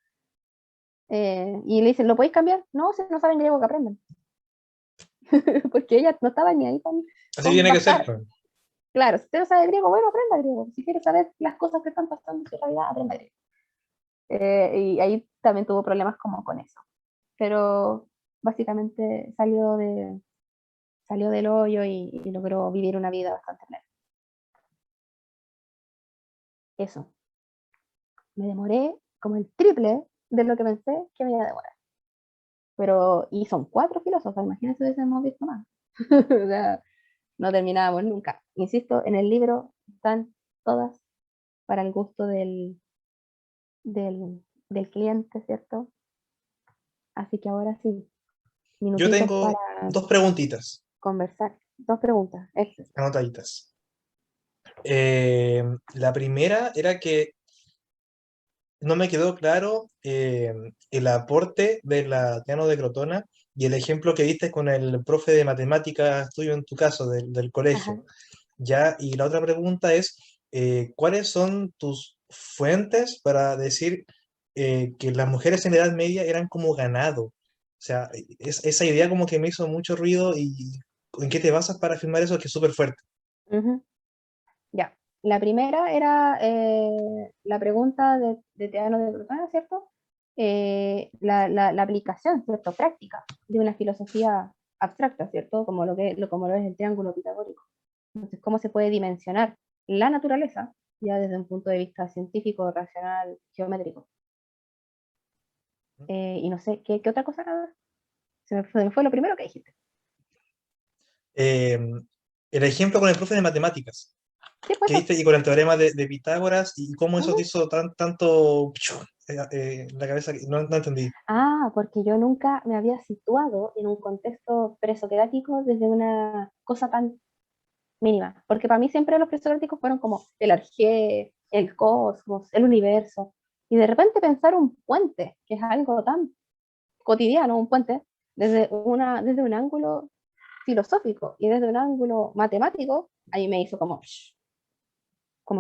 Y le dicen, ¿lo podéis cambiar? No, si no saben griego, que aprendan. Porque ella no estaba ni ahí Así con tiene que ser, bajar. pues. Claro, si usted no sabe griego, bueno, aprenda griego. Si quiere saber las cosas que están pasando en su realidad, aprenda griego. Y ahí también tuvo problemas como con eso. Pero básicamente salió del hoyo y logró vivir una vida bastante plena. Eso. Me demoré como el triple de lo que pensé que me iba a demorar. Pero, y son 4 filósofos, imagínense si hubiésemos visto más. O sea, no terminábamos nunca. Insisto, en el libro están todas para el gusto del cliente, ¿cierto? Así que ahora sí, Yo minutitos para tengo dos preguntitas conversar. 2 preguntas. anotaditas. La primera era que no me quedó claro el aporte de la Teano de Crotona y el ejemplo que diste con el profe de matemáticas tuyo en tu caso, del Ajá. colegio. Ya, y la otra pregunta es, ¿cuáles son tus fuentes para decir que las mujeres en la Edad Media eran como ganado? O sea, esa idea como que me hizo mucho ruido y ¿en qué te basas para afirmar eso que es súper fuerte? Ujú. Ya. La primera era la pregunta de Teano de Crotona, ¿cierto? La aplicación, ¿cierto? Práctica de una filosofía abstracta, ¿cierto? Como lo es el triángulo pitagórico. Entonces, ¿cómo se puede dimensionar la naturaleza ya desde un punto de vista científico, racional, geométrico? Y no sé, ¿qué otra cosa era? Se me fue lo primero que dijiste. Eh, el ejemplo con el profe de matemáticas Sí, pues que eso. diste y con el teorema de Pitágoras y cómo eso te Ujú. hizo tanto en la cabeza que no entendí. Ah, porque yo nunca me había situado en un contexto presocrático desde una cosa tan mínima. Porque para mí siempre los presocráticos fueron como el arjé, el cosmos, el universo. Y de repente pensar un puente, que es algo tan cotidiano, un puente, desde un ángulo filosófico y desde un ángulo matemático, ahí me hizo como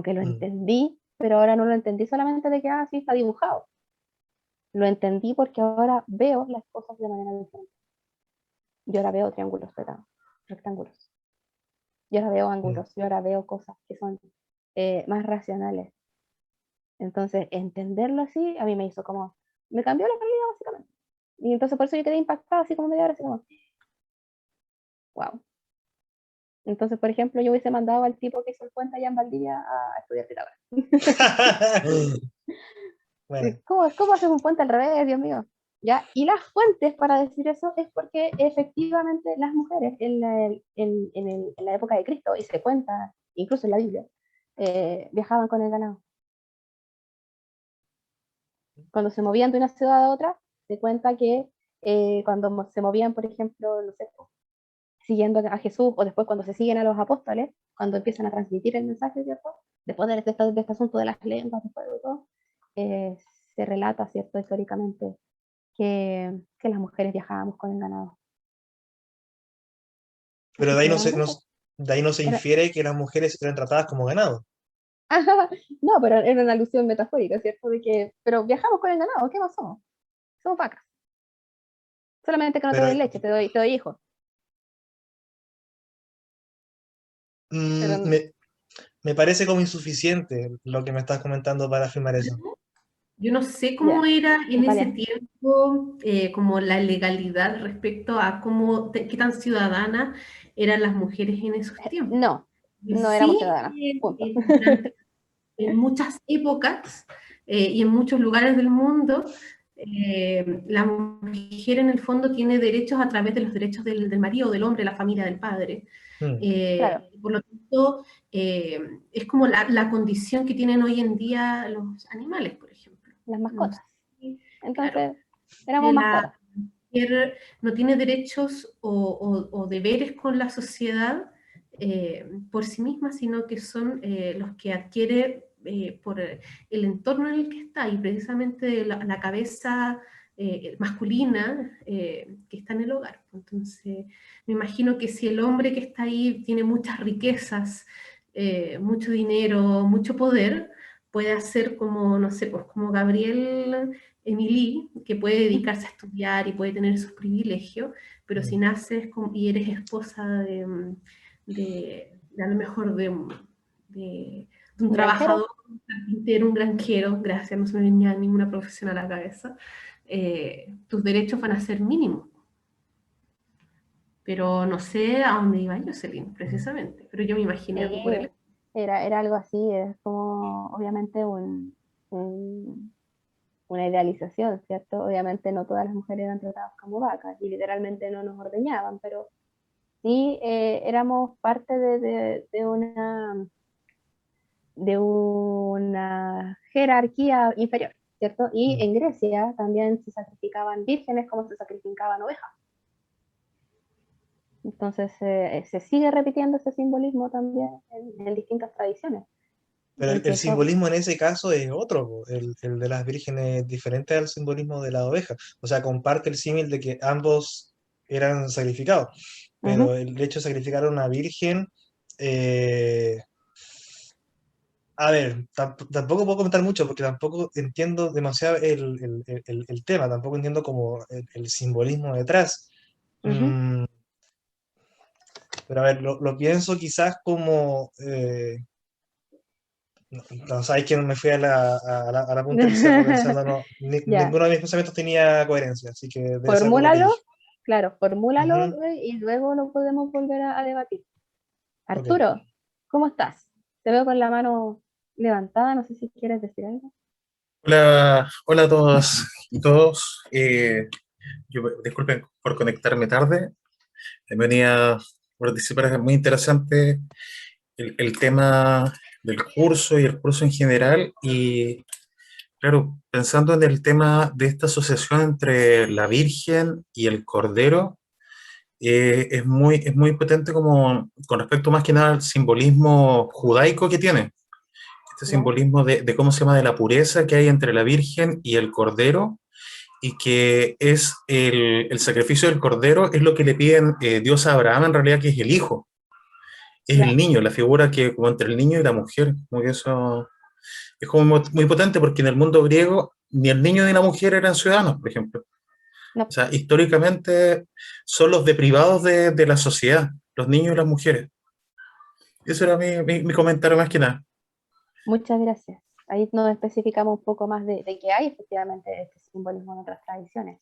que lo Mm. entendí, pero ahora no lo entendí solamente de que, sí, está dibujado. Lo entendí porque ahora veo las cosas de manera diferente. Yo ahora veo triángulos rectángulos. Yo ahora veo Mm. ángulos. Yo ahora veo cosas que son más racionales. Entonces, entenderlo así, a mí me hizo como, me cambió la realidad básicamente. Y entonces por eso yo quedé impactada así como media hora, así como, wow. Entonces, por ejemplo, yo hubiese mandado al tipo que hizo el puente allá en Valdivia a estudiar Pitágoras. Bueno, ¿Cómo haces un puente al revés, Dios mío? ¿Ya? Y las fuentes para decir eso es porque efectivamente las mujeres en la época de Cristo, y se cuenta incluso en la Biblia, viajaban con el ganado. Cuando se movían de una ciudad a otra, se cuenta que cuando se movían, por ejemplo, no sé, siguiendo a Jesús, o después cuando se siguen a los apóstoles, cuando empiezan a transmitir el mensaje, ¿cierto? Después de este asunto de las lenguas, después de todo, eh, se relata, ¿cierto? Históricamente que las mujeres viajábamos con el ganado. pero Así de ahí que no era un se, gusto. de ahí no se Era- infiere que las mujeres eran tratadas como ganado. no, pero era una alusión metafórica, ¿cierto? De que, pero viajamos con el ganado, ¿qué más somos? Somos vacas. Solamente que no te Pero doy leche, te doy hijos. mm, Pero me, me parece como insuficiente lo que me estás comentando para afirmar eso. Yo no sé cómo ya, era en ese Natalia. tiempo, como la legalidad respecto a qué tan ciudadanas eran las mujeres en esos tiempos. No, no éramos Sí, ciudadanas. Punto. durante en muchas épocas y en muchos lugares del mundo, la mujer en el fondo tiene derechos a través de los derechos del marido, del hombre, la familia, del padre. Mm. Claro, Por lo tanto, es como la condición que tienen hoy en día los animales, por ejemplo. las No mascotas. sé, claro, Entonces, éramos la mascotas. mujer no tiene derechos o deberes con la sociedad por sí misma, sino que son los que adquiere por el entorno en el que está, y precisamente la cabeza masculina que está en el hogar. Entonces, me imagino que si el hombre que está ahí tiene muchas riquezas, mucho dinero, mucho poder, puede hacer como, no sé, pues como Gabriel Emily, que puede dedicarse a estudiar y puede tener esos privilegios, pero si naces y eres esposa de a lo mejor de un ¿Un granjero? trabajador, un carpintero, un granjero, gracias, no se me venía ninguna profesión a la cabeza, tus derechos van a ser mínimos. Pero no sé a dónde iba Jocelyn, precisamente, pero yo me imaginé Sí, algo por el... era algo así, es como obviamente una idealización, ¿cierto? Obviamente no todas las mujeres eran tratadas como vacas y literalmente no nos ordeñaban, pero sí éramos parte de una jerarquía inferior, ¿cierto? Y Mm. en Grecia también se sacrificaban vírgenes como se sacrificaban ovejas. Entonces se sigue repitiendo ese simbolismo también en distintas tradiciones, Pero en el que son, simbolismo en ese caso es otro, po. El de las vírgenes es diferente al simbolismo de la oveja. O sea, comparte el símil de que ambos eran sacrificados. Pero ujú, el hecho de sacrificar a una virgen, eh, a ver, tampoco puedo comentar mucho porque tampoco entiendo demasiado el tema, tampoco entiendo como el simbolismo detrás. ujú. Mm, pero a ver, lo pienso quizás como... no, no, sabes que me fui a la punta del cerro pensando, no, Ya, ninguno de mis pensamientos tenía coherencia, así que debe ser por lo que formúlalo, dije. claro, formúlalo Ujú, y luego lo podemos volver a debatir. ok. Arturo, ¿cómo estás? Te veo con la mano levantada, no sé si quieres decir algo. Hola, hola a todas y todos. Disculpen por conectarme tarde. Venía a participar, es muy interesante el tema del curso y el curso en general. Y claro, pensando en el tema de esta asociación entre la Virgen y el Cordero, es muy potente como con respecto más que nada al simbolismo judaico que tiene. Este ¿Ya? simbolismo de cómo se llama, de la pureza que hay entre la Virgen y el Cordero, y que es el sacrificio del Cordero, es lo que le piden Dios a Abraham, en realidad, que es el hijo, es el Ya, niño, la figura que como entre el niño y la mujer, como que eso es como muy potente, porque en el mundo griego ni el niño ni la mujer eran ciudadanos, por ejemplo. O no, sea, históricamente son los deprivados de la sociedad, los niños y las mujeres. Eso era mi comentario más que nada. muchas gracias. Ahí nos especificamos un poco más de que hay efectivamente este simbolismo en otras tradiciones.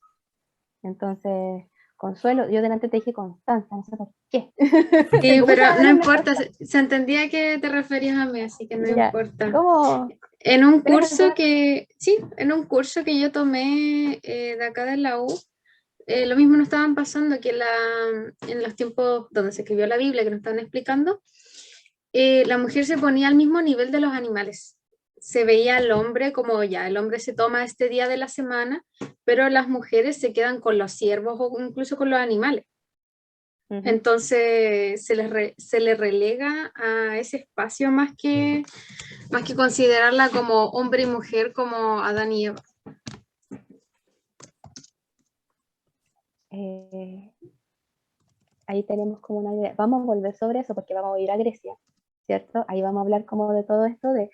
Entonces, Consuelo, yo delante te dije Constanza, no sé por qué. Sí, Tengo pero muchas no ganas de importa, Constanza. se entendía que te referías a mí, así que no Ya, importa. ¿cómo? En un ¿Tienes curso alguna? que, sí, en un curso que yo tomé de acá de la U, lo mismo nos estaban pasando que en los tiempos donde se escribió la Biblia, que nos estaban explicando, la mujer se ponía al mismo nivel de los animales. Se veía al hombre como ya, el hombre se toma este día de la semana, pero las mujeres se quedan con los ciervos o incluso con los animales. Ujú. Entonces se le relega a ese espacio más que considerarla como hombre y mujer como Adán y Eva. Ahí tenemos como una idea. Vamos a volver sobre eso porque vamos a ir a Grecia, ¿cierto? Ahí vamos a hablar como de todo esto del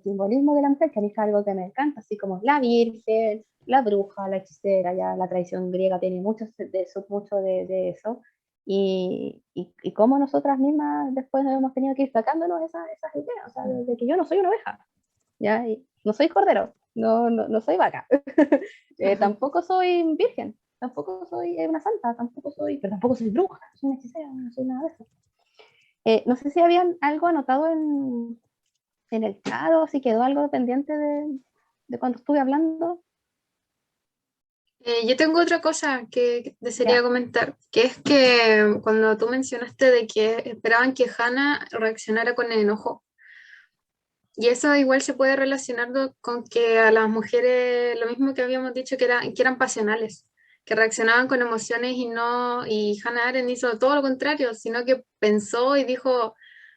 simbolismo de la mujer, que a mí es algo que me encanta, así como la virgen, la bruja, la hechicera, ya la tradición griega tiene mucho de eso, y cómo nosotras mismas después hemos tenido que ir sacándonos esas ideas, o sea, de que yo no soy una oveja, ¿ya? Y no soy cordero, no soy vaca, tampoco soy virgen, tampoco soy una santa, pero tampoco soy bruja, soy una hechicera, no soy nada de eso. No sé si habían algo anotado en el chat o si quedó algo pendiente de cuando estuve hablando. Yo tengo otra cosa que desearía Ya. comentar, que es que cuando tú mencionaste de que esperaban que Hannah reaccionara con enojo, y eso igual se puede relacionar con que a las mujeres, lo mismo que habíamos dicho, que eran pasionales, que reaccionaban con emociones y Hannah Arendt hizo todo lo contrario, sino que pensó y dijo,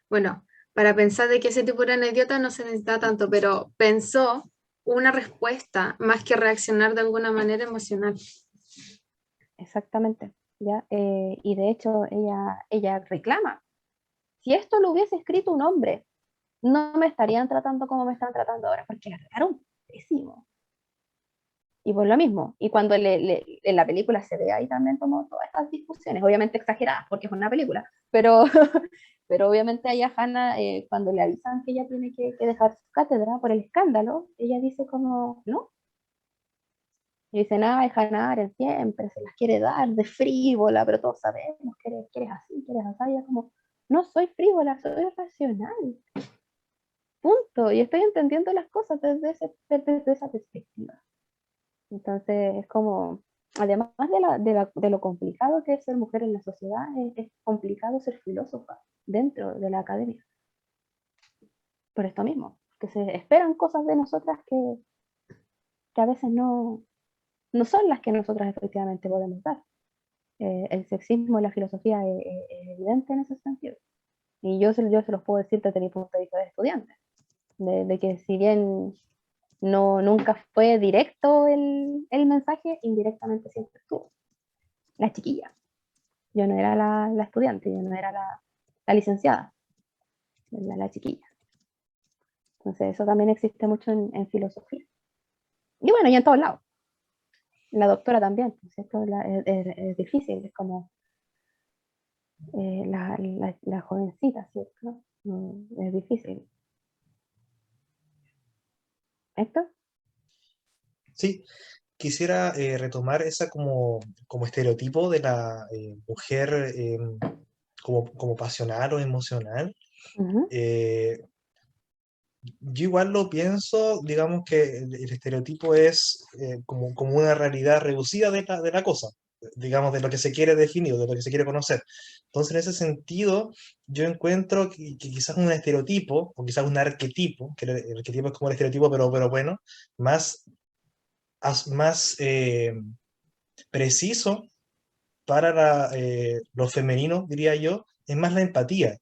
bueno, para pensar de que ese tipo era un idiota no se necesita tanto, pero pensó una respuesta más que reaccionar de alguna manera emocional. Exactamente, ¿ya? Y de hecho ella reclama, si esto lo hubiese escrito un hombre, no me estarían tratando como me están tratando ahora, porque la trataron pésimo. Y por lo mismo, y cuando en la película se ve ahí también como todas estas discusiones, obviamente exageradas, porque es una película, pero, pero obviamente ahí a Hannah, cuando le avisan que ella tiene que dejar su cátedra por el escándalo, ella dice como, no. Y dicen, ay, Hannah Arendt siempre se las quiere dar de frívola, pero todos sabemos que eres así, que eres así. Y ella como, no soy frívola, soy racional. Punto. Y estoy entendiendo las cosas desde esa perspectiva. Entonces, es como, además de lo complicado que es ser mujer en la sociedad, es complicado ser filósofa dentro de la academia. Por esto mismo, que se esperan cosas de nosotras que a veces no son las que nosotras efectivamente podemos dar. El sexismo en la filosofía es evidente en ese sentido. Y yo se los puedo decir desde mi punto de vista de estudiante, de que si bien nunca fue directo el mensaje, indirectamente siempre estuvo. La chiquilla. Yo no era la estudiante, yo no era la licenciada, era la chiquilla. Entonces eso también existe mucho en filosofía. Y bueno, y en todos lados. La doctora también, ¿cierto? Es difícil, es como la jovencita, ¿cierto? Es difícil. ¿Héctor? Sí, quisiera retomar esa como estereotipo de la mujer como pasional o emocional. Uh-huh. Eh, yo igual lo pienso, digamos que el estereotipo es como una realidad reducida de la cosa, digamos, de lo que se quiere definir, de lo que se quiere conocer. Entonces, en ese sentido, yo encuentro que quizás un estereotipo, o quizás un arquetipo, que el arquetipo es como el estereotipo, pero bueno, más preciso para lo femenino, diría yo, es más la empatía.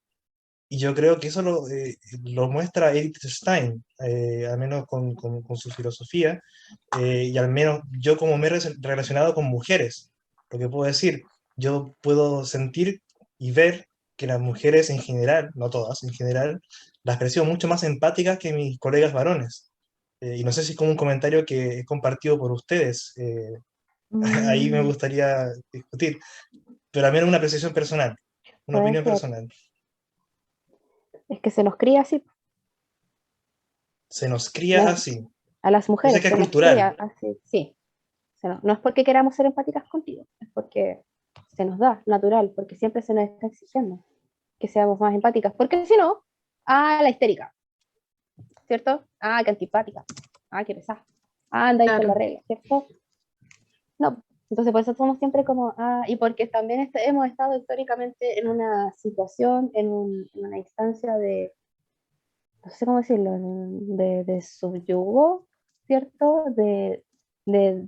Y yo creo que eso lo muestra Edith Stein, al menos con su filosofía, y al menos yo como me he relacionado con mujeres, lo que puedo decir, yo puedo sentir y ver que las mujeres en general, no todas, en general, las percibo mucho más empáticas que mis colegas varones. Y no sé si es como un comentario que he compartido por ustedes, ahí me gustaría discutir, pero a mí es una apreciación personal, una Puede opinión ser. personal. Es que se nos cría así. Se nos cría así. A las Yo sé mujeres que es se nos cultural. cría así, sí. no es porque queramos ser empáticas contigo, es porque se nos da natural, porque siempre se nos está exigiendo que seamos más empáticas, porque si no, la histérica, ¿cierto? Qué antipática, qué pesada, anda ahí con la Claro. regla, ¿cierto? No, entonces por eso somos siempre como, y porque también hemos estado históricamente en una situación, en una instancia de, no sé cómo decirlo, de subyugo, ¿cierto?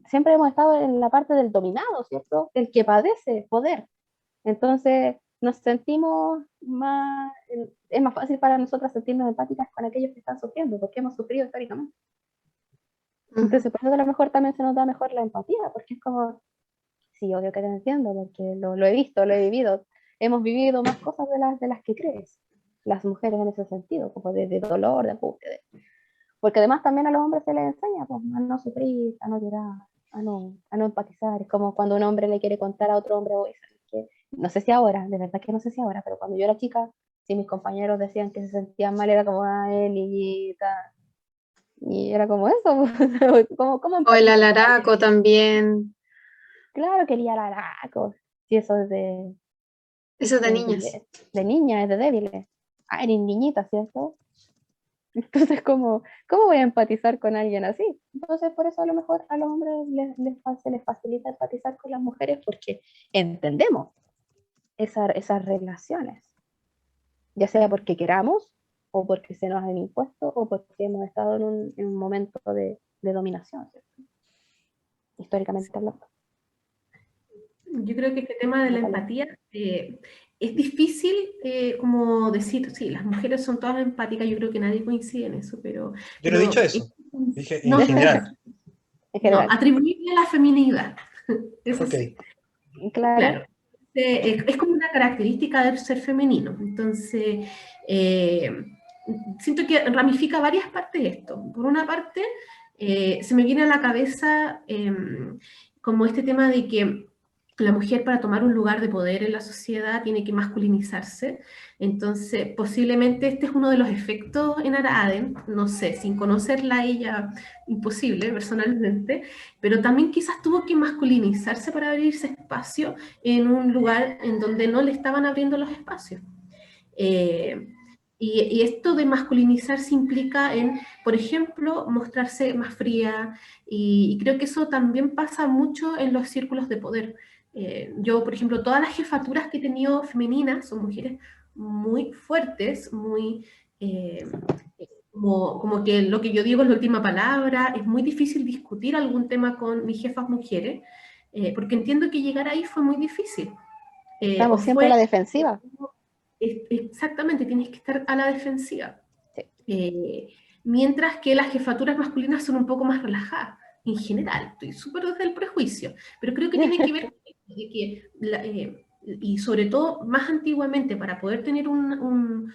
Siempre hemos estado en la parte del dominado, ¿cierto? El que padece poder. Entonces nos sentimos más, es más fácil para nosotras sentirnos empáticas con aquellos que están sufriendo, porque hemos sufrido históricamente. Entonces por eso a lo mejor también se nos da mejor la empatía, porque es como, sí, obvio que te entiendo, porque lo he visto, lo he vivido. Hemos vivido más cosas de las que crees, las mujeres en ese sentido, como de dolor, de angustia. Porque además también a los hombres se les enseña pues, a no sufrir, a no llorar, a no empatizar. Es como cuando un hombre le quiere contar a otro hombre, oye, ¿sabes qué? No sé si ahora, de verdad que no sé si ahora, pero cuando yo era chica, si mis compañeros decían que se sentían mal, era como, ay, niñita. Y era como eso, ¿cómo O el empatizas con alguien? alaraco también. Claro, quería la araco. Si eso es de, Eso es de es niñas. de niña, es de débiles. Eres niñita, ¿cierto? Entonces, ¿cómo voy a empatizar con alguien así? Entonces, por eso a lo mejor a los hombres se les facilita empatizar con las mujeres porque entendemos esas relaciones, ya sea porque queramos o porque se nos han impuesto o porque hemos estado en un momento de dominación, ¿cierto? Históricamente hablando. Yo creo que este tema de la empatía es difícil como decir, sí, las mujeres son todas empáticas, yo creo que nadie coincide en eso, Yo no he dicho pero eso. Dije en no, general. En no, general. atribuirle a la feminidad, eso Ok. sí, Claro, claro. Es como una característica del ser femenino, entonces siento que ramifica varias partes esto. Por una parte, se me viene a la cabeza como este tema de que la mujer para tomar un lugar de poder en la sociedad tiene que masculinizarse. Entonces, posiblemente este es uno de los efectos en Hannah Arendt, no sé, sin conocerla a ella, imposible personalmente, pero también quizás tuvo que masculinizarse para abrirse espacio en un lugar en donde no le estaban abriendo los espacios. Eh, y esto de masculinizarse implica en, por ejemplo, mostrarse más fría, y creo que eso también pasa mucho en los círculos de poder. Yo, por ejemplo, todas las jefaturas que he tenido femeninas son mujeres muy fuertes, muy... como que lo que yo digo es la última palabra, es muy difícil discutir algún tema con mis jefas mujeres, porque entiendo que llegar ahí fue muy difícil. O estamos siempre a fue la defensiva. exactamente, tienes que estar a la defensiva. Sí. Mientras que las jefaturas masculinas son un poco más relajadas, en general, estoy súper desde el prejuicio, pero creo que tiene que ver con esto, de que, y sobre todo más antiguamente, para poder tener un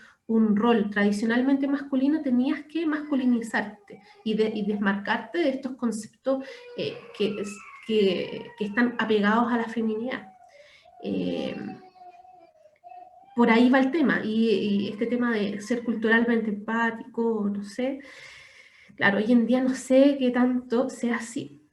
rol tradicionalmente masculino, tenías que masculinizarte y desmarcarte de estos conceptos que están apegados a la feminidad. Por ahí va el tema, y este tema de ser culturalmente empático, no sé, claro, hoy en día no sé qué tanto sea así,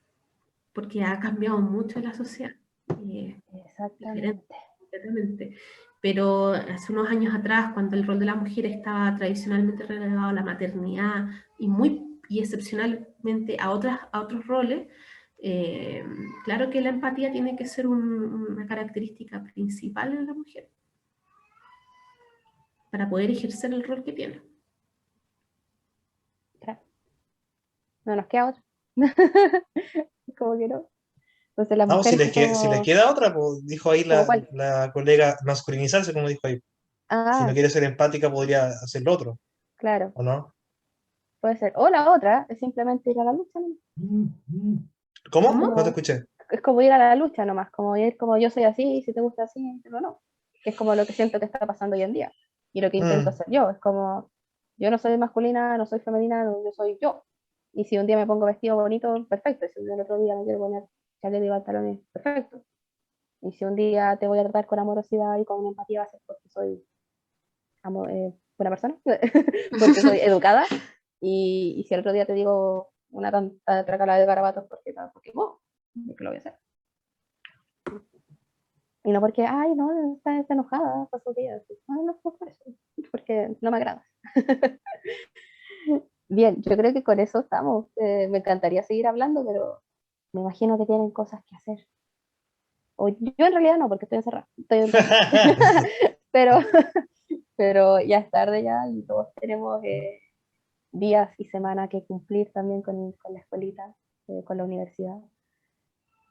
porque ha cambiado mucho la sociedad, diferente, Exactamente. completamente. Pero hace unos años atrás, cuando el rol de la mujer estaba tradicionalmente relegado a la maternidad y excepcionalmente a otros roles, claro que la empatía tiene que ser una característica principal en la mujer para poder ejercer el rol que tiene. Claro. No nos queda otro. Como que no. Entonces las Vamos, si mujeres les, que si les somos, queda otra, pues dijo ahí ¿como la, cuál? la colega masculinizarse, como dijo ahí. Si no quiere ser empática, podría hacer lo otro, Claro, ¿o no? puede ser. O la otra es simplemente ir a la lucha, ¿no? ¿Cómo? ¿Cómo? No te Como, escuché. es como ir a la lucha nomás, como ir como yo soy así, si te gusta así, pero no. Que es como lo que siento que está pasando hoy en día. Y lo que intento Mm, hacer yo, es como, yo no soy masculina, no soy femenina, yo soy yo. Y si un día me pongo vestido bonito, perfecto. Si el otro día me quiero poner chaqueta y pantalones, perfecto. Y si un día te voy a tratar con amorosidad y con empatía, va a ser porque soy buena persona, porque soy educada. Y si el otro día te digo una tanta tracala de garabatos, porque vos. porque lo voy a hacer. Y no porque, ay, no, está enojada, pasó días. No, no fue por eso, porque no me agrada. Bien, yo creo que con eso estamos. Me encantaría seguir hablando, pero me imagino que tienen cosas que hacer. O yo en realidad no, porque estoy encerrada. pero, pero ya es tarde ya y todos tenemos días y semanas que cumplir también con la escuelita, con la universidad.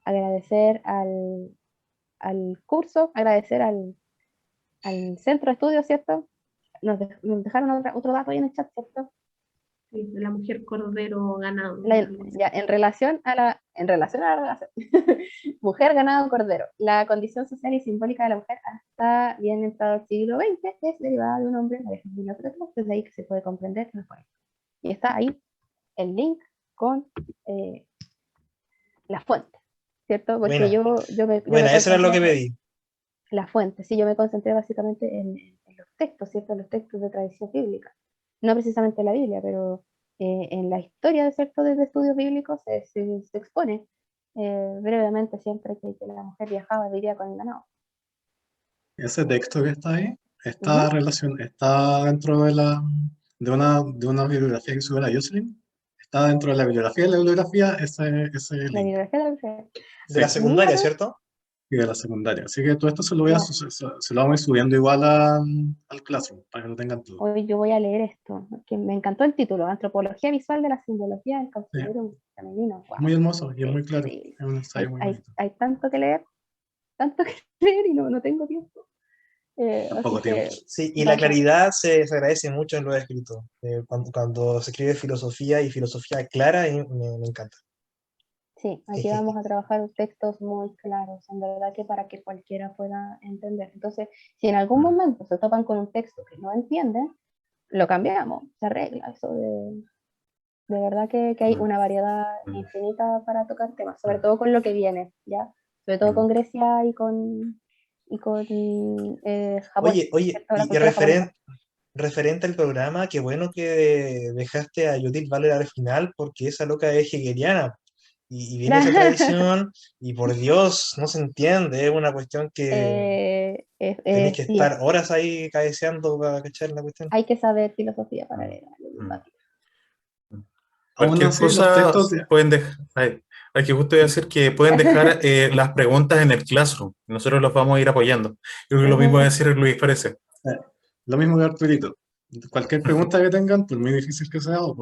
Agradecer al curso, agradecer al centro de estudios, ¿cierto? Nos dejaron otro dato ahí en el chat, ¿cierto? Sí, de la mujer cordero ganado. Ya, en relación a la relación, mujer, ganado, cordero. La condición social y simbólica de la mujer hasta bien entrado el siglo XX es derivada de un hombre, desde ahí que se puede comprender mejor. Y está ahí el link con la fuente, ¿cierto? Porque Buena, yo me buena, eso era lo que concentré pedí. la fuente, sí, yo me concentré básicamente en los textos, ¿cierto? En los textos de tradición bíblica. No precisamente la Biblia, pero en la historia, ¿cierto? De estudios bíblicos se expone brevemente siempre que la mujer viajaba, vivía con el ganado. Ese texto que está ahí Ujú. está dentro de una bibliografía que sube la Jocelyn. Está dentro de la bibliografía ese La link. bibliografía de la mujer. De la Sí, secundaria, Mira, ¿cierto? y de la secundaria. Así que todo esto ya, se lo vamos a ir subiendo igual al Classroom, para que lo tengan todo. hoy yo voy a leer esto, que me encantó el título, Antropología Visual de la Simbología del Sí, Cautiverio Femenino. Wow, muy hermoso y es qué muy claro. increíble. Es un ensayo muy bonito. Hay tanto que leer y no tengo tiempo. Así Poco tiempo. que Sí, y la vamos. claridad se agradece mucho en los escritos. Cuando se escribe filosofía y filosofía clara, me encanta. Sí, aquí vamos a trabajar textos muy claros, en verdad que para que cualquiera pueda entender. Entonces, si en algún momento se topan con un texto que no entienden, lo cambiamos, se arregla eso de verdad que hay una variedad infinita para tocar temas, sobre todo con lo que viene, ¿ya? Sobre todo con Grecia y con Japón, Oye, ¿cierto? La y cultura japonesa. referente al programa, qué bueno que dejaste a Judith Butler al final, porque esa loca es hegeliana. Y viene esa tradición, y por Dios, no se entiende, es una cuestión que tenéis que Sí, estar horas ahí cabeceando para cachar la cuestión. hay que saber filosofía para leer. Aún Cualquier así, los cosa textos, pueden dejar. Hay que justo decir que pueden dejar las preguntas en el Classroom. Nosotros los vamos a ir apoyando. Creo que lo mismo va a decir Luis, parece. lo mismo que Arturito. Cualquier pregunta que tengan, por muy difícil que sea, o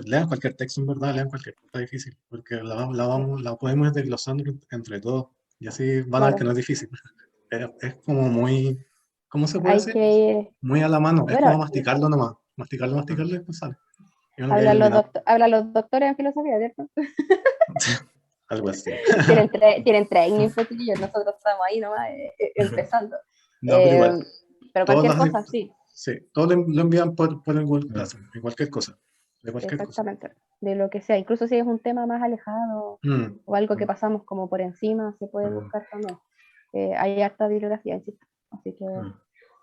lean cualquier texto en verdad, lean cualquier cosa difícil, porque la podemos ir desglosando entre todos, y así van a ver que Claro, no es difícil. Es como muy, ¿cómo se puede hay decir? que ir. Muy a la mano, es como Bueno, masticarlo nomás, masticarlo y después sale. Y uno queda iluminado, hablan los doctores en filosofía, ¿cierto? algo así. Tienen training, pues, chiquillos, nosotros estamos ahí nomás empezando. No, pero Eh, igual, pero todas cualquier las, cosa, sí, sí, todos lo envían por el Google Classroom, de cualquier cosa, de cualquier cosa. exactamente, de lo que sea. Incluso si es un tema más alejado Mm, o algo que pasamos como por encima, se puede buscar también. Hay harta bibliografía, insisto. Así que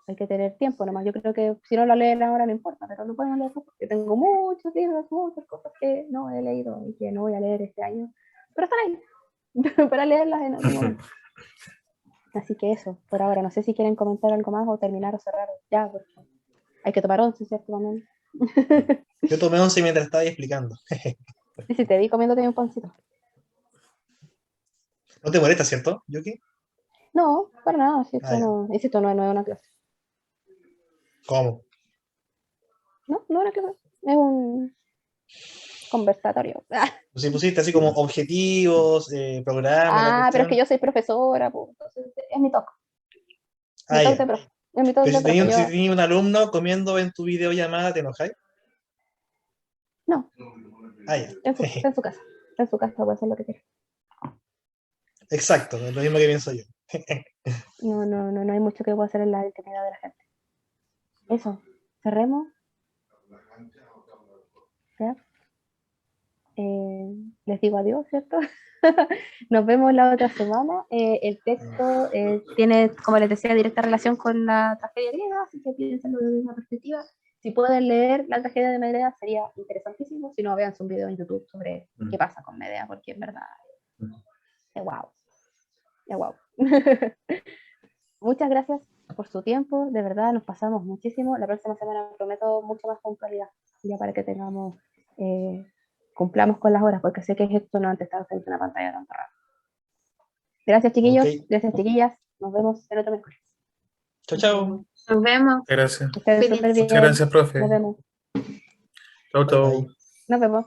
hay que tener tiempo nomás. Yo creo que si no lo leen ahora no importa, pero no pueden leer porque tengo muchos libros, muchas cosas que no he leído y que no voy a leer este año, pero están ahí para leerlas en algún momento. Así que eso, por ahora. No sé si quieren comentar algo más o terminar o cerrar ya, porque hay que tomar 11, ¿cierto? También. Yo tomé 11 mientras estaba ahí explicando. Y si te vi comiéndote un pancito. ¿No te molesta, cierto, Yuki? No, para nada, si Ah, esto ya. no, insisto, no es una clase. ¿Cómo? No, no es una clase. Es un conversatorio. Si pusiste así como objetivos, programa, la Pero es que cuestión. yo soy profesora, pues, entonces es mi Ah, talk ya. de profe. Es mi talk Pero de profe. si Yo, tenía un alumno comiendo en tu videollamada, ¿te enojáis? no, Ah, ya. está en su casa. Está en su casa, puede hacer lo que quiera. Exacto, es lo mismo que pienso yo. No hay mucho que pueda hacer en la intimidad de la gente. Eso, cerremos. ¿Ya? Les digo adiós, ¿cierto? Nos vemos la otra semana. El texto tiene, como les decía, directa relación con la tragedia griega, así que piénsenlo desde una perspectiva. Si pueden leer la tragedia de Medea sería interesantísimo. Si no, vean un video en YouTube sobre qué pasa con Medea, porque en verdad Wow. Wow. Muchas gracias por su tiempo, de verdad nos pasamos muchísimo. La próxima semana prometo mucho más puntualidad, ya para que tengamos, cumplamos con las horas, porque sé que esto no antes estaba frente a una pantalla tan rara. Gracias chiquillos, Ok. gracias chiquillas, nos vemos en otro miércoles. Chao, chao. Nos vemos. Gracias. Que estén súper bien. Muchas gracias, profe. Nos vemos. Chau, Bye, chau. bye. Nos vemos.